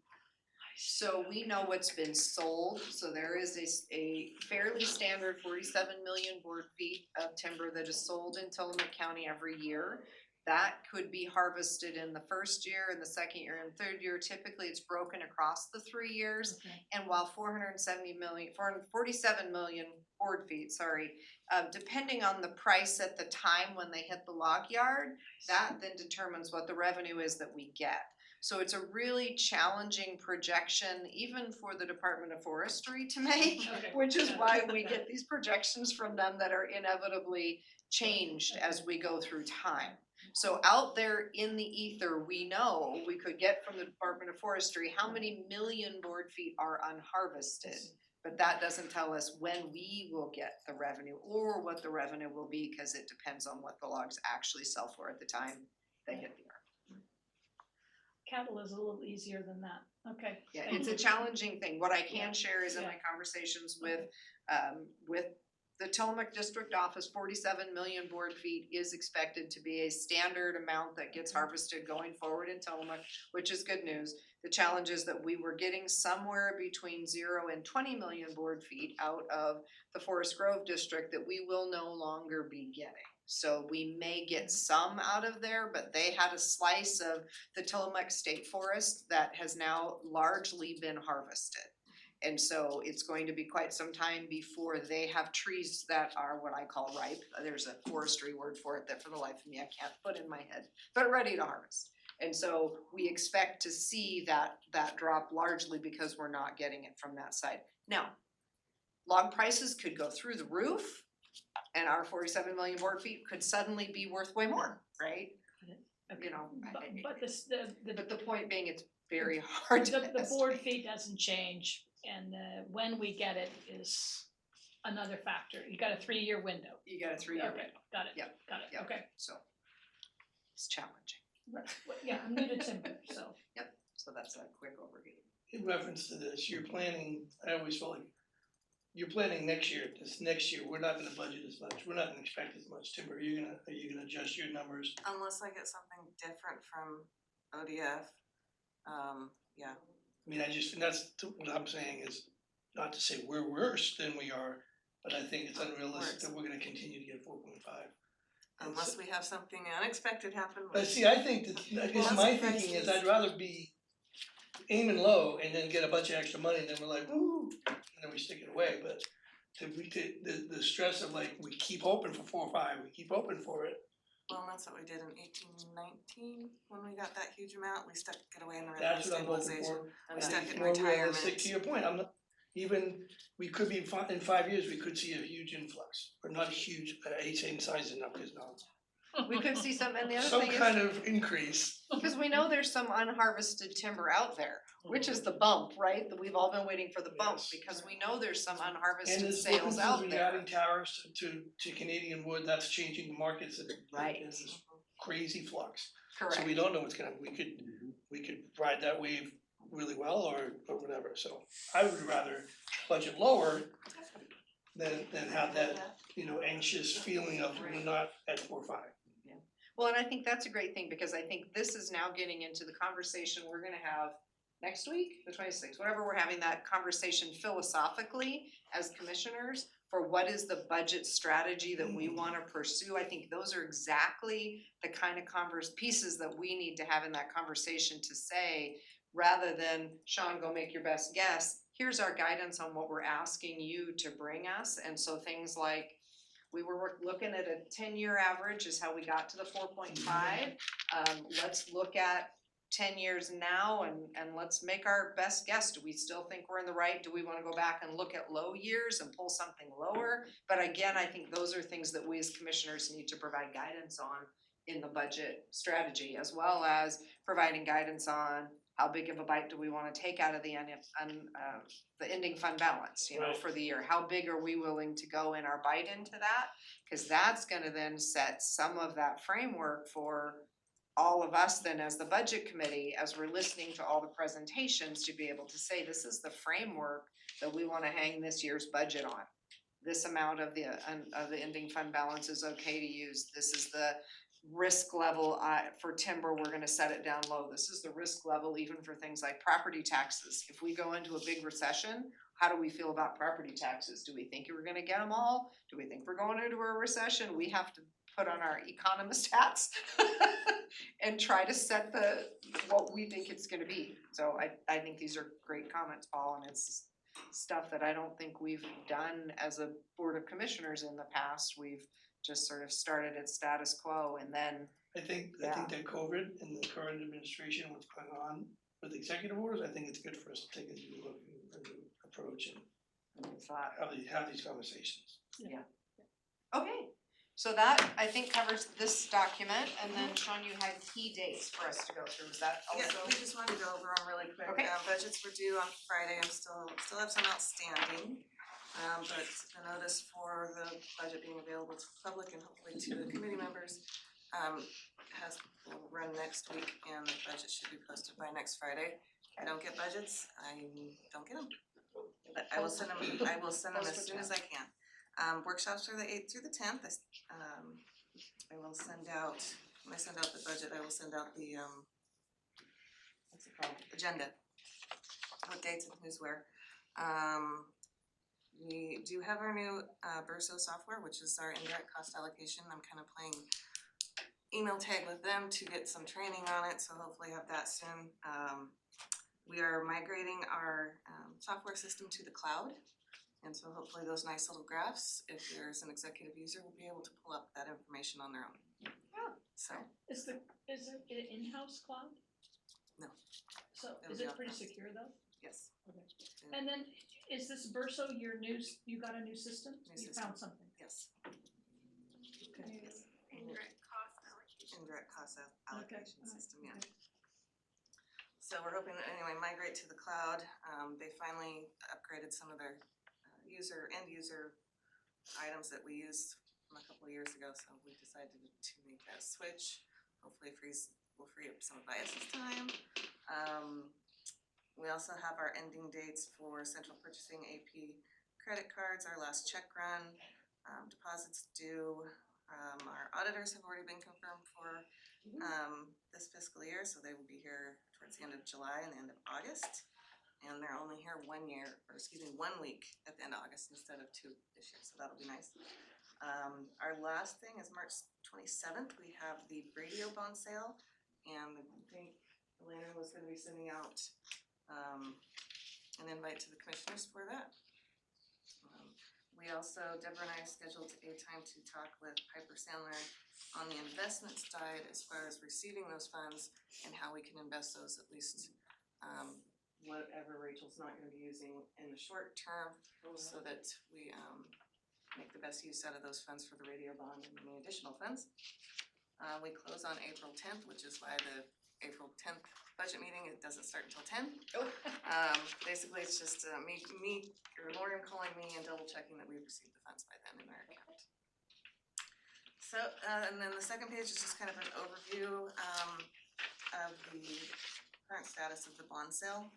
So we know what's been sold, so there is a fairly standard 47 million board feet of timber that is sold in Tillamook County every year. That could be harvested in the first year, and the second year, and third year. Typically, it's broken across the 3 years. Okay. And while 447 million board feet, depending on the price at the time when they hit the log yard, that then determines what the revenue is that we get. So it's a really challenging projection, even for the Department of Forestry to make, Okay. which is why we get these projections from them that are inevitably changed as we go through time. So out there in the ether, we know we could get from the Department of Forestry how many million board feet are unharvested. But that doesn't tell us when we will get the revenue or what the revenue will be, because it depends on what the logs actually sell for at the time they hit the yard. Cattle is a little easier than that. Okay. Yeah, thank it's a you. challenging thing. What I can Yeah, share is in my yeah. conversations with the Tillamook District Office, 47 million board feet is expected to be a standard amount that gets harvested going forward in Tillamook, which is good news. The challenge is that we were getting somewhere between 0 and 20 million board feet out of the Forest Grove District that we will no longer be getting. So we may get some out of there, but they had a slice of the Tillamook State Forest that has now largely been harvested. And so it's going to be quite some time before they have trees that are what I call ripe. There's a forestry word for it that for the life of me I can't put in my head, but ready to harvest. And so we expect to see that drop largely because we're not getting it from that side. Now, log prices could go through the roof, and our 47 million board feet could suddenly be worth way more, right? Okay. You know, But this, but the point being, it's very hard to the board estimate. fee doesn't change, and when we get it is another factor. You got a 3-year window. You got a 3-year Okay, window, got it. Yep, Got it, yep. okay. so it's challenging. Right, well, yeah, I'm new to timber, so. So that's a quick overview. In reference to this, you're planning, I always felt like, you're planning next year, this next year, we're not gonna budget as much, we're not gonna expect as much timber, are you gonna adjust your numbers? Unless I get something different from ODF, yeah. I mean, and that's what I'm saying is, not to say we're worse than we are, but I think it's unrealistic that we're gonna continue to get 4.5. Unless we have something unexpected happen. But see, I think that, I guess Well, my that's the thinking is question. I'd rather be aiming low and then get a bunch of extra money and then we're like, woo, and then we stick it away, but the stress of like, we keep hoping for 4 or 5, we keep hoping for it, Well, that's what we did in 1819, when we got that huge amount, we stuck it away in the revenue that's what I'm hoping stabilization. for. We I stuck think it it's in more retirement. realistic. To your point, I'm not, even, we could be in 5 years, we could see a huge influx, or not a huge, I hate saying size enough, because no. We could see some, and the other Some thing is, kind of increase, because we know there's some unharvested timber out there, which is the bump, right? That we've all been waiting for the bump, Yes. because we know there's some and unharvested it's sales out there. regarding tariffs to Canadian wood, that's changing the markets and Right. there's this crazy flux. So Correct. we don't know what's gonna, we could ride that wave really well or whatever, so I would rather budget lower than have that, anxious feeling of we're not at 4 or 5. Well, and I think that's a great thing, because I think this is now getting into the conversation we're gonna have next week, the 26th, whatever, we're having that conversation philosophically as commissioners for what is the budget strategy that we wanna pursue. I think those are exactly the kind of pieces that we need to have in that conversation to say, rather than, Sean, go make your best guess, here's our guidance on what we're asking you to bring us. And so things like, we were looking at a 10-year average is how we got to the 4.5. Let's look at 10 years now and let's make our best guess. Do we still think we're in the right? Do we wanna go back and look at low years and pull something lower? But again, I think those are things that we as commissioners need to provide guidance on in the budget strategy, as well as providing guidance on how big of a bite do we wanna take out of the ending fund balance, Right. for the year? How big are we willing to go in our bite into that? Cause that's gonna then set some of that framework for all of us then as the budget committee, as we're listening to all the presentations, to be able to say, this is the framework that we wanna hang this year's budget on. this amount of the ending fund balance is okay to use, this is the risk level, for timber, we're gonna set it down low, this is the risk level even for things like property taxes. If we go into a big recession, how do we feel about property taxes? Do we think we're gonna get them all? Do we think we're going into a recession? We have to put on our economist hats and try to set what we think it's gonna be. So I think these are great comments, Paul, and it's stuff that I don't think we've done as a board of commissioners in the past. We've just sort of started at status quo and then, I think that COVID and the current administration, what's going on with executive orders, I think it's good for us to take a new look and a new approach and thought, have these conversations. okay. So that, I think, covers this document, and then Sean, you had key dates for us to go through, is that Yeah, also? we just wanted to go over them really quick. Okay. Budgets were due on Friday, I'm still have some outstanding. But the notice for the budget being available to the public and hopefully to the committee members, will run next week, and the budget should be posted by next Friday. If I don't get budgets, I don't get them. But I will send them as soon as I can. Workshops are the 8th through the 10th. I will send out, when I send out the budget, I will send out the, what's it called, agenda. What dates and who's where. We do have our new Verso software, which is our indirect cost allocation. I'm kind of playing email tag with them to get some training on it, so hopefully have that soon. We are migrating our software system to the cloud. And so hopefully those nice little graphs, if there's an executive user, will be able to pull up that information on their own. Yeah. So, Is it an in-house cloud? No. So It'll is be it pretty off-premise. secure though? yes. Okay. And then is this Verso your new, you got a new system? New You system. found something? Yes. Okay. Indirect cost allocation. Indirect cost allocation alright, system, yeah. okay. So we're hoping to, anyway, migrate to the cloud. They finally upgraded some of their end user items that we used from a couple of years ago, so we decided to make that switch. Hopefully will free up some of IS's time. We also have our ending dates for central purchasing AP credit cards, our last check run, deposits due. Our auditors have already been confirmed for this fiscal year, so they will be here towards the end of July and the end of August. And they're only here 1 week at the end of August instead of 2 this year, so that'll be nice. Our last thing is March 27th, we have the radio bond sale, and I think Elena was gonna be sending out an invite to the commissioners for that. We also, Deborah and I scheduled a time to talk with Piper Sandler on the investment side as far as receiving those funds and how we can invest those at least whatever Rachel's not gonna be using in the short term, so that we make the best use out of those funds for the radio bond and any additional funds. We close on April 10th, which is why the April 10th budget meeting, it doesn't start until 10. Basically, it's just me or Lauren calling me and double checking that we've received the funds by then in our account. So, and then the second page is just kind of an overview of the current status of the bond sale.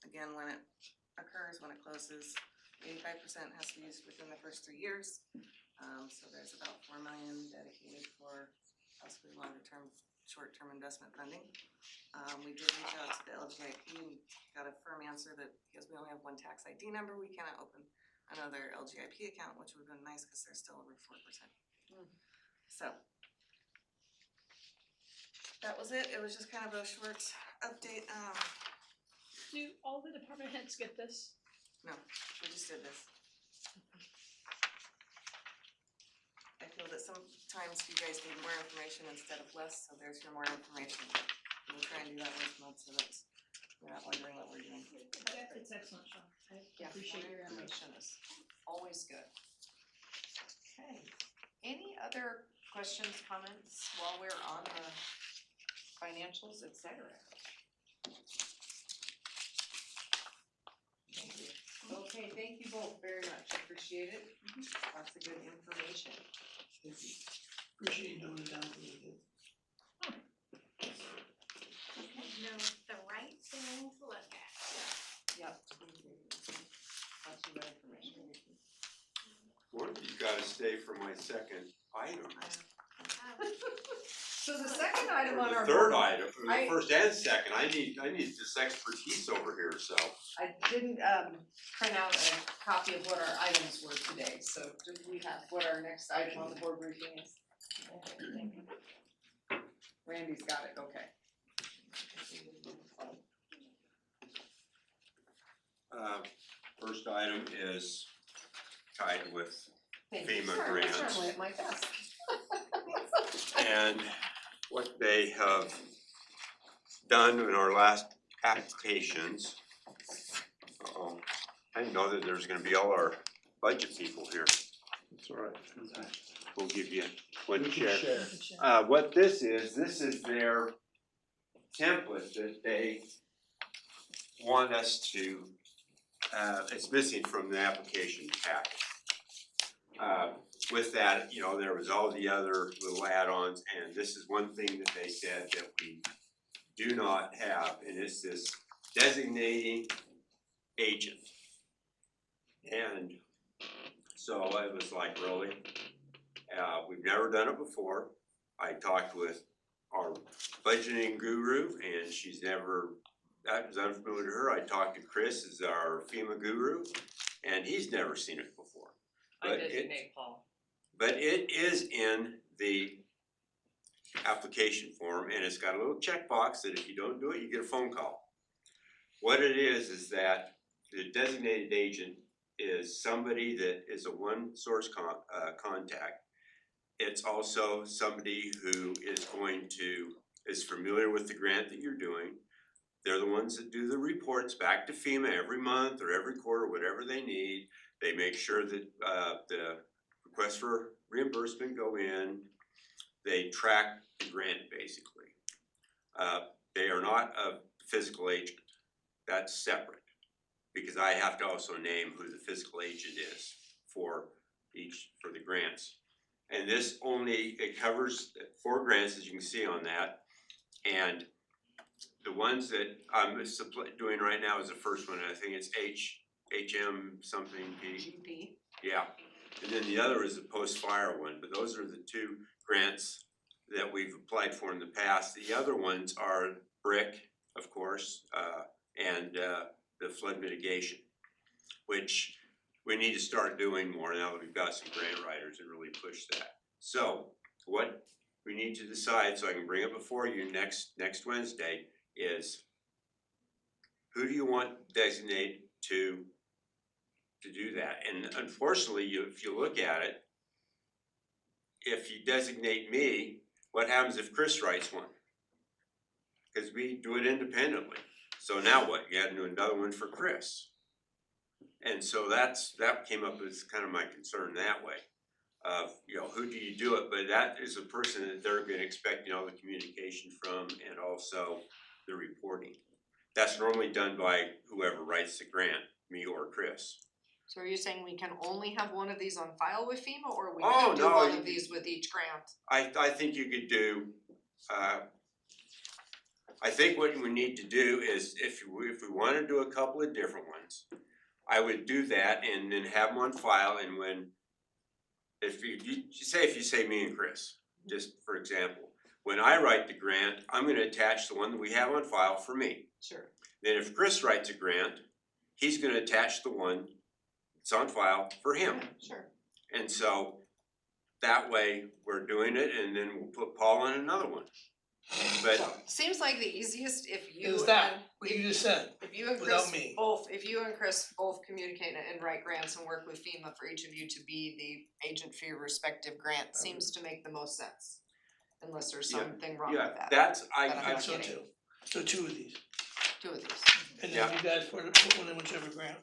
Again, when it occurs, when it closes, 85% has to be used within the first 3 years. So there's about $4 million dedicated for possibly longer-term, short-term investment funding. We did reach out to the LGIP and got a firm answer that because we only have one tax ID number, we cannot open another LGIP account, which would have been nice because they're still over 4%. So that was it. It was just kind of a short update. Do all the department heads get this? No, we just did this. I feel that sometimes you guys need more information instead of less, so there's your more information. We'll try and do that once a month so that you're not wondering what we're doing. It's excellent, Sean. I Yeah, appreciate more your effort. information is always good. Okay, any other questions, comments while we're on the financials, et cetera? Thank you. Okay, thank you both very much, appreciate it, lots of good information. Appreciate you doing it down for me. Know the right thing to look at. Yep. Lots of good information. gotta stay for my second item. So the second item on Or our the third board, item, or the I- first and second, I need this expertise over here, so. I didn't print out a copy of what our items were today, so do we have what our next item on the board briefing is? Randy's got it, okay. First item is tied with Thank you. FEMA Sorry, it's grants. normally at my desk. And what they have done in our last applications. Uh-oh, I didn't know that there's gonna be all our budget people here. That's all right. We'll give you one We can share. share. What this is their template that they want us to, it's missing from the application package. With that, you know, there was all the other little add-ons, and this is one thing that they said that we do not have, and it's this designating agent. And so I was like, really? We've never done it before. I talked with our budgeting guru, and she's never, that was unfamiliar to her. I talked to Chris, as our FEMA guru, and he's never seen it before. I But it- designate Paul. But it is in the application form, and it's got a little checkbox that if you don't do it, you get a phone call. What it is that the designated agent is somebody that is a one-source contact. It's also somebody who is familiar with the grant that you're doing. They're the ones that do the reports back to FEMA every month or every quarter, whatever they need. They make sure that the requests for reimbursement go in. They track the grant basically. They are not a physical agent. That's separate. Because I have to also name who the physical agent is for the grants. And this it covers 4 grants, as you can see on that. And the ones that I'm doing right now is the first one, and I think it's HM something P. GP. Yeah, and then the other is the post-fire one, but those are the 2 grants that we've applied for in the past. The other ones are BRIC, of course, and the flood mitigation, which we need to start doing more now that we've got some grant writers and really push that. So what we need to decide, so I can bring it before you next Wednesday, is who do you want designated to do that? And unfortunately, if you look at it, if you designate me, what happens if Chris writes one? Cause we do it independently. So now what? You had to do another one for Chris. And so that came up as kind of my concern that way. Of, you know, who do you do it? But that is a person that they're gonna expect, you know, the communication from and also the reporting. That's normally done by whoever writes the grant, me or Chris. So are you saying we can only have one of these on file with FEMA, or we Oh, can do no, one you- of these with each grant? I think you could do, I think what we need to do is if we wanna do a couple of different ones, I would do that and then have them on file, and when, if you say me and Chris, just for example, when I write the grant, I'm gonna attach the one that we have on file for me. Sure. Then if Chris writes a grant, he's gonna attach the one that's on file for him. Sure. And so that way we're doing it, and then we'll put Paul on another one. But So, seems like the easiest if you Is and, that what you just said? if you and without Chris me? both communicate and write grants and work with FEMA for each of you to be the agent for your respective grant, seems to make the most sense. Unless there's Yeah, something wrong with yeah, that, that's, That I'm I not so getting. too. So 2 of these. 2 of these. And Yeah. then you guys put one in whichever grant.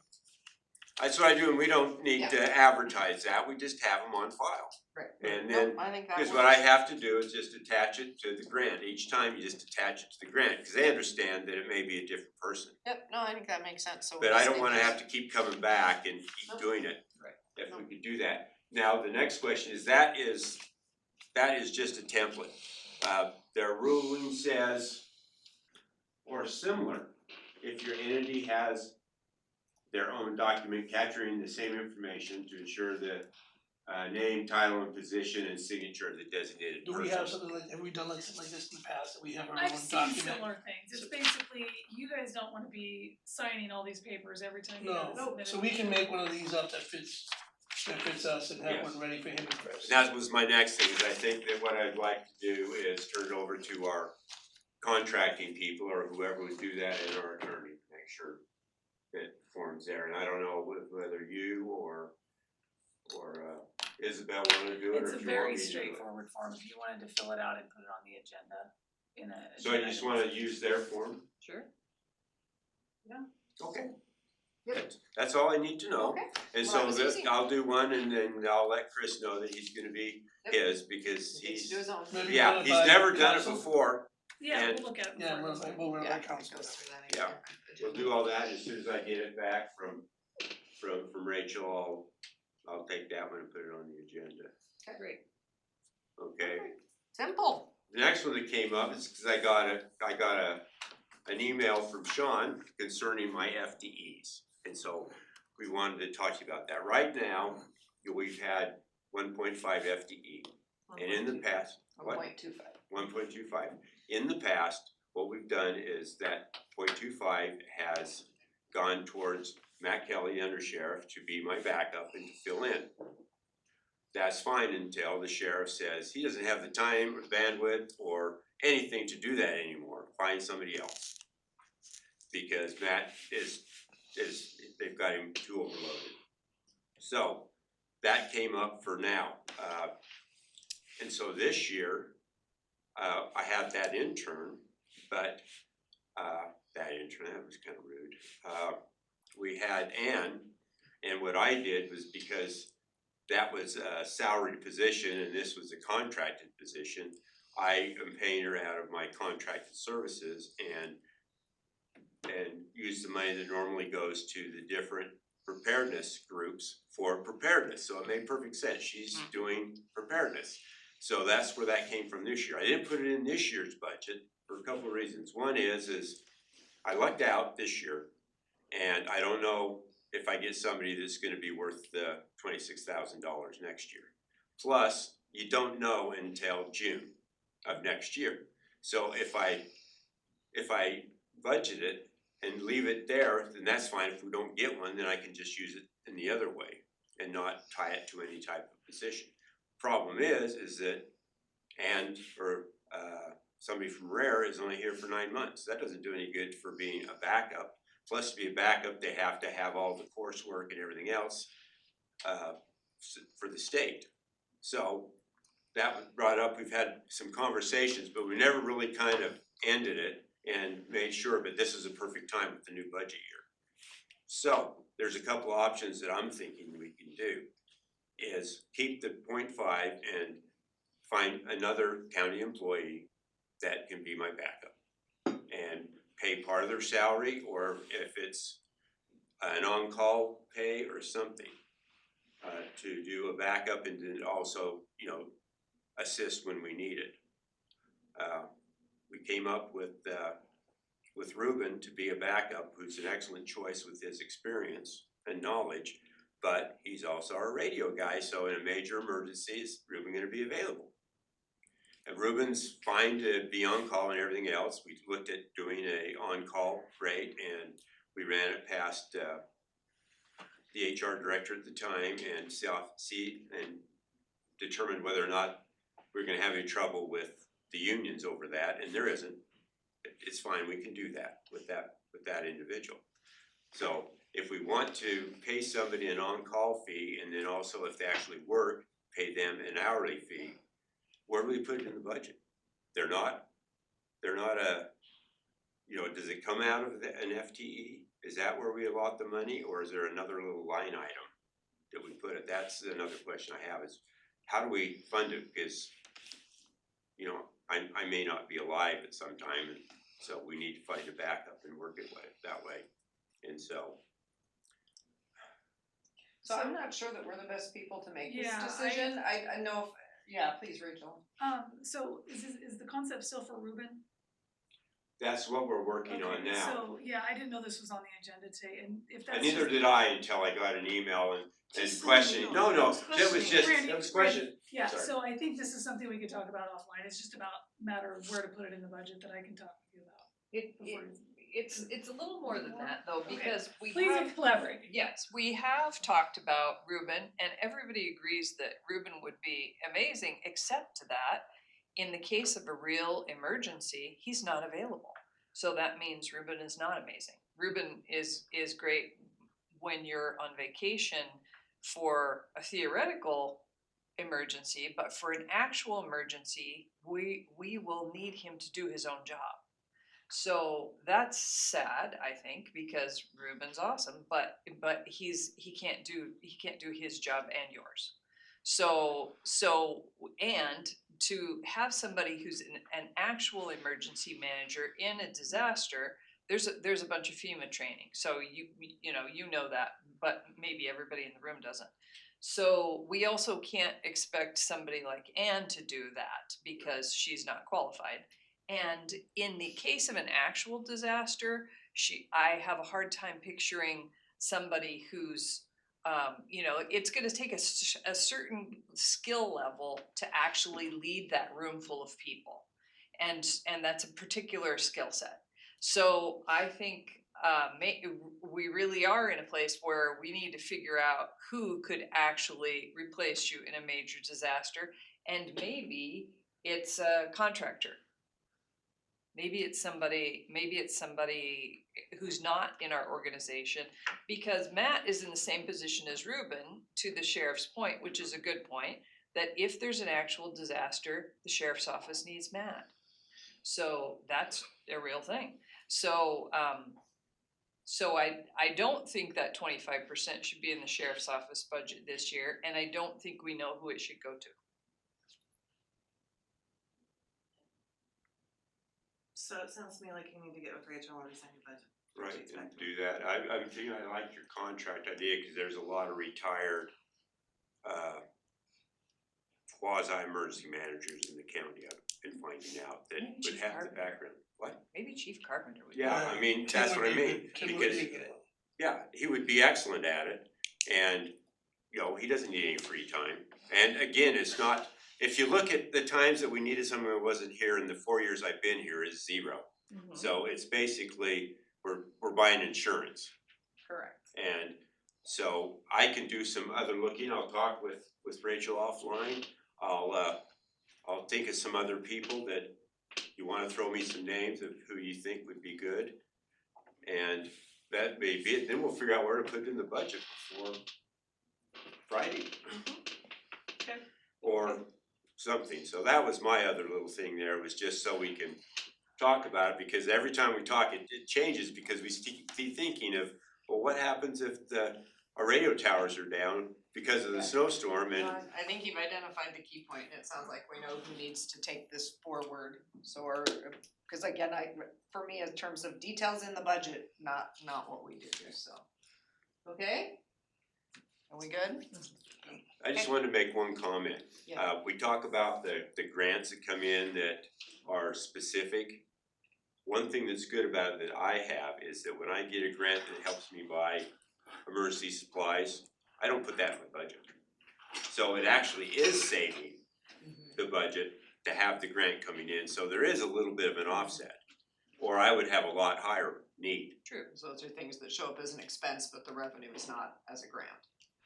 that's what I do, and we don't need to advertise that, we just have them on file. Right. And Nope, then, I think that because works. what I have to do is just attach it to the grant, each time you just attach it to the grant, because they understand that it may be a different person. Yep, no, I think that makes sense, so. But I don't wanna have to keep coming back and keep Nope. doing it. Right. If we Nope. could do that. Now, the next question is, that is just a template. Their ruling says, or similar, if your entity has their own document capturing the same information to ensure that name, title, and position, and signature of the designated Do person. we have something like, have we done something like this in the past, that we have our I've own seen document? similar things, it's basically, you guys don't wanna be signing all these papers every time you No, gotta submit so it. we can make one of these up that fits us and have Yes. one ready for him and Chris. That was my next thing, is I think that what I'd like to do is turn it over to our contracting people or whoever would do that and our attorney, make sure it forms there, and I don't know whether you or Isabel wanna do it, or It's a if you want very me to do it. straightforward form, if you wanted to fill it out and put it on the agenda in a. So I just wanna use their form? Sure. Okay. Good, that's all I need to know. Okay. And Well, so that was this, easy. I'll do one and then I'll let Chris know that he's gonna be Yep. his, because He needs he's, to do his own. Maybe yeah, run it he's by never done it council. before. Yeah, and- we'll look at it. Yeah, before it goes we'll run Yeah, by council. goes through that Yeah. again. We'll do all that as soon as I get it back from Rachel, I'll take that one and put it on the agenda, Great. okay? Simple. The next one that came up is because I got an email from Sean concerning my FTEs. And so we wanted to talk to you about that. Right now, we've had 1.5 FTE. And in the past, what? 1.25. 1.25. In the past, what we've done is that 0.25 has gone towards Matt Kelly, under sheriff, to be my backup and to fill in. That's fine until the sheriff says he doesn't have the time or bandwidth or anything to do that anymore. Find somebody else. Because Matt is they've got him too overloaded. So that came up for now. And so this year, I have that intern, but that was kind of rude. We had Ann, and what I did was, because that was a salaried position and this was a contracted position, I am paying her out of my contracted services and use the money that normally goes to the different preparedness groups for preparedness. So it made perfect sense. She's doing preparedness. So that's where that came from this year. I didn't put it in this year's budget for a couple of reasons. One is I lucked out this year, and I don't know if I get somebody that's gonna be worth the $26,000 next year. Plus, you don't know until June of next year. So if I budget it and leave it there, then that's fine. If we don't get one, then I can just use it in the other way and not tie it to any type of position. Problem is that somebody from Rare is only here for 9 months. That doesn't do any good for being a backup. Plus, to be a backup, they have to have all the coursework and everything else for the state. So that was brought up. We've had some conversations, but we never really kind of ended it and made sure, but this is a perfect time with the new budget year. So there's a couple of options that I'm thinking we can do, is keep the 0.5 and find another county employee that can be my backup and pay part of their salary, or if it's an on-call pay or something, to do a backup and then also, assist when we need it. We came up with Ruben to be a backup, who's an excellent choice with his experience and knowledge, but he's also our radio guy, so in a major emergency, is Ruben gonna be available? And Ruben's fine to be on call and everything else. We looked at doing a on-call rate, and we ran it past the HR director at the time and determined whether or not we're gonna have any trouble with the unions over that, and there isn't. It's fine, we can do that with that individual. So if we want to pay somebody an on-call fee, and then also if they actually work, pay them an hourly fee, where do we put it in the budget? They're not does it come out of an FTE? Is that where we allot the money, or is there another little line item that we put it? That's another question I have, is how do we fund it? Because, I may not be alive at some time, and so we need to find a backup and work it that way. And so, So I'm not sure that we're the best people to make this Yeah, decision. I know, please, Rachel. So is the concept still for Ruben? that's what we're working on Okay, now. So, yeah, I didn't know this was on the agenda today, and if that's And neither just- did I until I got an email, and and Just questioning, no, that was just, Randy, that was question. Yeah, Sorry. so I think this is something we could talk about offline, it's just about matter of where to put it in the budget that I can talk with you about. It's a little more than that though, Okay. because we Please have, elaborate. yes, we have talked about Ruben and everybody agrees that Ruben would be amazing, except that in the case of a real emergency, he's not available. So that means Ruben is not amazing. Ruben is great when you're on vacation for a theoretical emergency, but for an actual emergency, we will need him to do his own job. So that's sad, I think, because Ruben's awesome, but he can't do his job and yours. So and to have somebody who's an actual emergency manager in a disaster, there's a bunch of FEMA training, so you know that, but maybe everybody in the room doesn't. So we also can't expect somebody like Anne to do that because she's not qualified. And in the case of an actual disaster, I have a hard time picturing somebody who's it's gonna take a certain skill level to actually lead that room full of people. And that's a particular skill set. So I think we really are in a place where we need to figure out who could actually replace you in a major disaster, and maybe it's a contractor. Maybe it's somebody who's not in our organization, because Matt is in the same position as Ruben, to the sheriff's point, which is a good point, that if there's an actual disaster, the sheriff's office needs Matt. So that's a real thing. So I don't think that 25% should be in the sheriff's office budget this year, and I don't think we know who it should go to. So it sounds to me like you need to get with Rachel and design your budget. Right, What you and expect. do that. I'm thinking I like your contract idea, cause there's a lot of retired, quasi-emergency managers in the county, I've been finding out, that Maybe would Chief have the Carpenter. background. What? Maybe Chief Carpenter would. Yeah, I mean, that's what I mean, Kim would because, be good. yeah, he would be excellent at it, and, he doesn't need any free time. And again, it's not, if you look at the times that we needed someone who wasn't here in the 4 years I've been here is 0. Mhm. So it's basically, we're buying insurance. Correct. And so I can do some other looking, I'll talk with Rachel offline. I'll think of some other people that you wanna throw me some names of who you think would be good. And that may be it, then we'll figure out where to put it in the budget before Friday. Okay. Or something, so that was my other little thing there, was just so we can talk about it, because every time we talk, it changes, because we keep thinking of, well, what happens if our radio towers are down because of the snowstorm, and I think you've identified the key point, and it sounds like we know who needs to take this forward, so cause again, for me, in terms of details in the budget, not what we do, so. Okay? Are we good? I just wanted to make one comment. Yeah. We talk about the grants that come in that are specific. One thing that's good about it that I have is that when I get a grant that helps me buy emergency supplies, I don't put that in my budget. So it actually is saving the budget to have the grant coming in, so there is a little bit of an offset. Or I would have a lot higher need. True, so those are things that show up as an expense, but the revenue is not as a grant,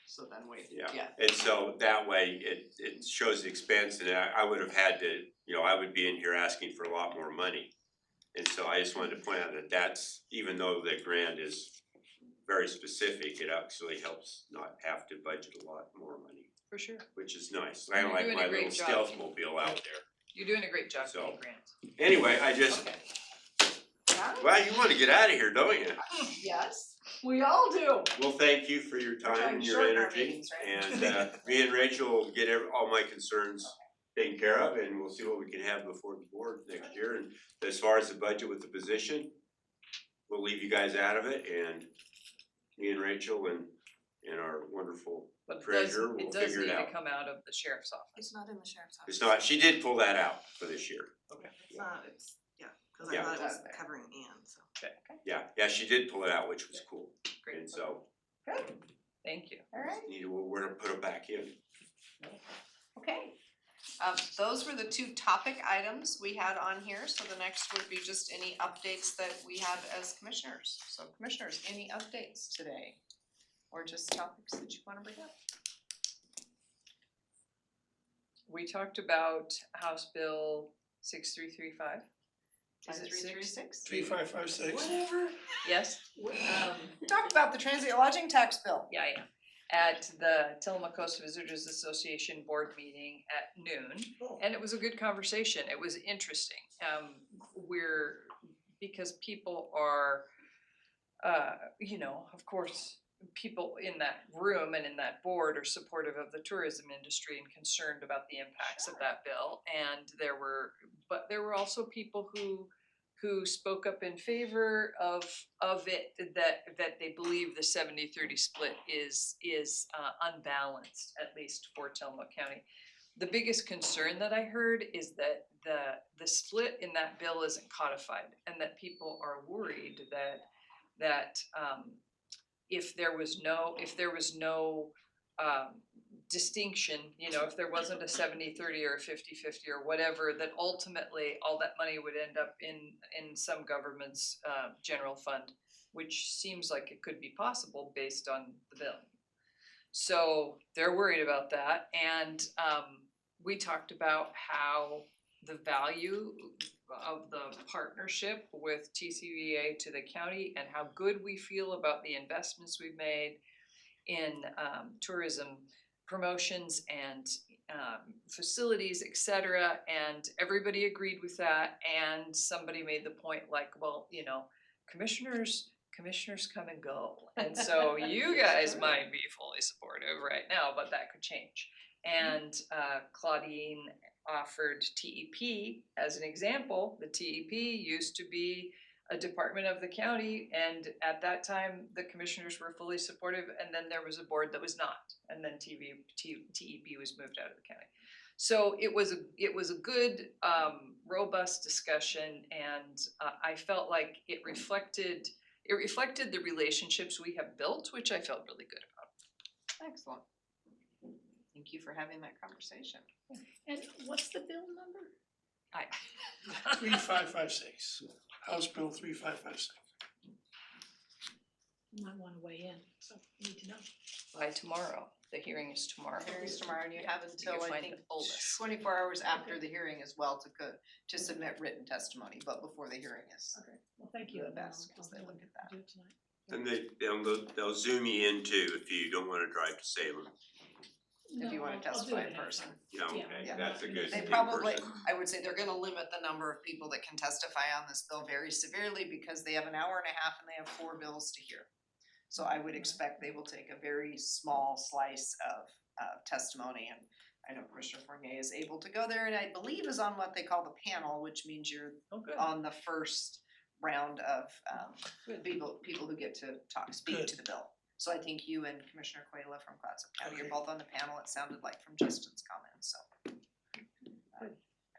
so then yeah. And so that way, it shows the expense, and I would have had to, I would be in here asking for a lot more money. And so I just wanted to point out that that's, even though the grant is very specific, it actually helps not have to budget a lot more money, For sure. which is nice. You're Kinda like doing a my great little job. stealth mobile out there. You're doing a great job So- getting grants. Anyway, I just, Okay. Got it? well, you wanna get out of here, don't you? Yes, we all do. Well, thank you for your trying time to and your shorten our energy, meetings, right? and me and Rachel will get all my concerns taken care of, and we'll see what we can have before the board next year. And as far as the budget with the position, we'll leave you guys out of it, and me and Rachel and our wonderful But treasurer will it does figure need it to out. come out of the sheriff's office. It's not in the sheriff's office. It's not, she did pull that out for this year. It's not, cause I Yeah. thought it was It's out there. covering Ann, so. Yeah, she did pull it out, which was cool, Great. and so, Good, Thank you. Alright, Need where to put it back in. okay. Those were the two topic items we had on here, so the next would be just any updates that we have as commissioners. So commissioners, any updates today? Or just topics that you wanna bring up? We talked about House Bill 6335. Is it 336? 3556. Whatever. Yes? Talk about the transient lodging tax bill. Yeah, at the Tillamook-Coast Visitors Association board meeting at noon. Oh. And it was a good conversation. It was interesting. Because people are, of course, people in that room and in that board are supportive of the tourism industry and concerned about the impacts of that bill. And there were also people who spoke up in favor of it, that they believe the 70-30 split is unbalanced, at least for Tillamook County. The biggest concern that I heard is that the split in that bill isn't codified, and that people are worried that if there was no distinction, if there wasn't a 70-30 or a 50-50 or whatever, that ultimately all that money would end up in some government's general fund, which seems like it could be possible based on the bill. So they're worried about that, and we talked about how the value of the partnership with TCVA to the county and how good we feel about the investments we've made in tourism promotions and facilities, etc. And everybody agreed with that, and somebody made the point like, well, commissioners come and go, and so you guys might be fully supportive right now, but that could change. And Claudine offered TEP as an example. The TEP used to be a department of the county, and at that time the commissioners were fully supportive, and then there was a board that was not, and then TEP was moved out of the county. So it was a good robust discussion, and I felt like it reflected the relationships we have built, which I felt really good about. Excellent. Thank you for having that conversation. And what's the bill number? 3556. House Bill 3556. You might wanna weigh in, so you need to know. By tomorrow, the hearing is tomorrow. Hearing's tomorrow, and you have until, can I find think, the fullness. 24 hours after the hearing as well to submit written testimony, but before the hearing is. Okay, well, thank you. The best, 'cause they I'll look at that. do it tonight. And they'll zoom you in too if you don't wanna drive to Salem. If you No, wanna I'll do testify it in ahead of person. time. Yeah, okay, Yeah. that's a good They in probably, person. I would say they're gonna limit the number of people that can testify on this bill very severely because they have an hour and a half and they have 4 bills to hear. So I would expect they will take a very small slice of testimony, and I know Commissioner Fournier is able to go there, and I believe is on what they call the panel, which means you're Oh, good. on the first round of people who get to speak Good. to the bill. So I think you and Commissioner Quayla from Clatsop County are Okay. both on the panel, it sounded like from Justin's comments, so.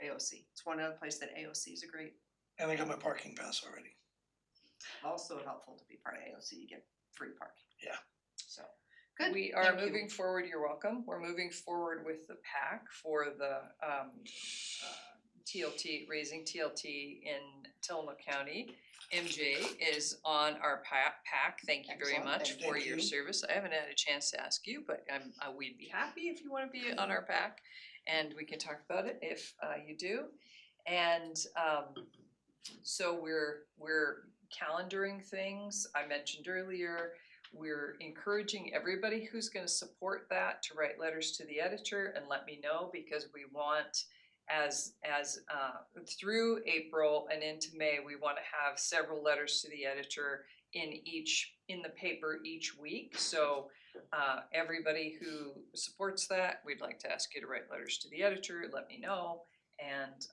AOC, it's one other place that AOC is a great, And I got my parking pass already. also helpful to be part of AOC, you get free parking. Yeah. So, good, We are thank you. moving forward, you're welcome. We're moving forward with the PAC for the TLT, raising TLT in Tillamook County. MJ is on our PAC. Thank you very Excellent, much thank for you. your service. I haven't had a chance to ask you, but we'd be happy if you wanna be on our PAC. And we can talk about it if you do. And so we're calendaring things. I mentioned earlier, we're encouraging everybody who's gonna support that to write letters to the editor and let me know, because we want, as through April and into May, we wanna have several letters to the editor in the paper each week. So everybody who supports that, we'd like to ask you to write letters to the editor, let me know. And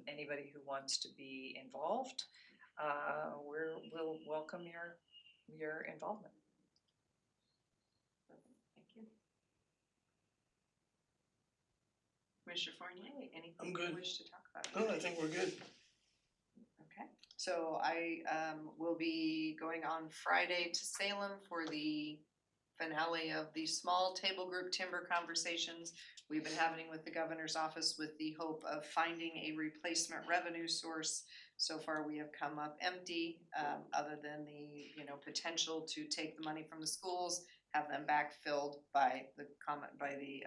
anybody who wants to be involved, we'll welcome your involvement. Thank you. Commissioner Fournier, anything I'm you good. wish to talk about? No, I think we're good. Okay, so I will be going on Friday to Salem for the finale of the small table group timber conversations we've been having with the governor's office with the hope of finding a replacement revenue source. So far, we have come up empty, other than the, potential to take the money from the schools, have them backfilled by the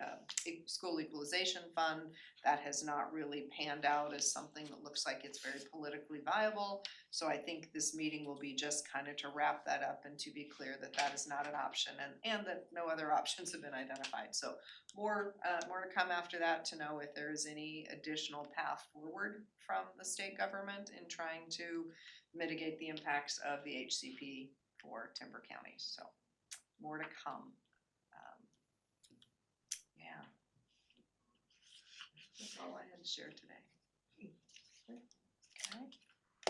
school equalization fund. That has not really panned out as something that looks like it's very politically viable. So I think this meeting will be just kind of to wrap that up and to be clear that that is not an option and that no other options have been identified. So more to come after that to know if there is any additional path forward from the state government in trying to mitigate the impacts of the HCP for Timber County. So more to come. Yeah. That's all I had to share today. Okay.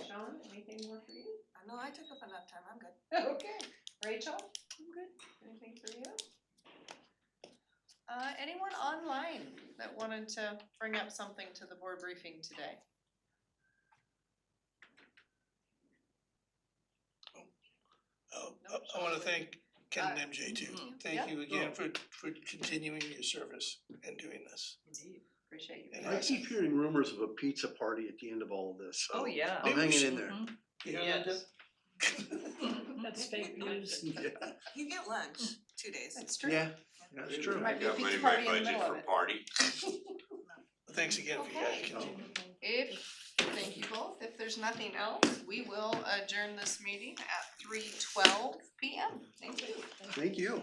Sean, anything more for you? No, I took up enough time, I'm good. Okay. Rachel? I'm good. Anything for you? Anyone online that wanted to bring up something to the board briefing today? I wanna thank Ken and MJ too. Thank yeah. you again for continuing your service and doing this. Indeed. Appreciate you. And being I keep hearing rumors of a pizza party at the end of all of this, so Oh, yeah. I'm hanging in there. You hear that, Deb? That's fake news. Yeah, You get lunch, 2 days. That's true. yeah, that's true. Might be a Got money pizza in my party in the budget middle for of it. party. Thanks again for you guys Okay. continuing. Thank you both. If there's nothing else, we will adjourn this meeting at 3:12 PM. Thank you. Thank you.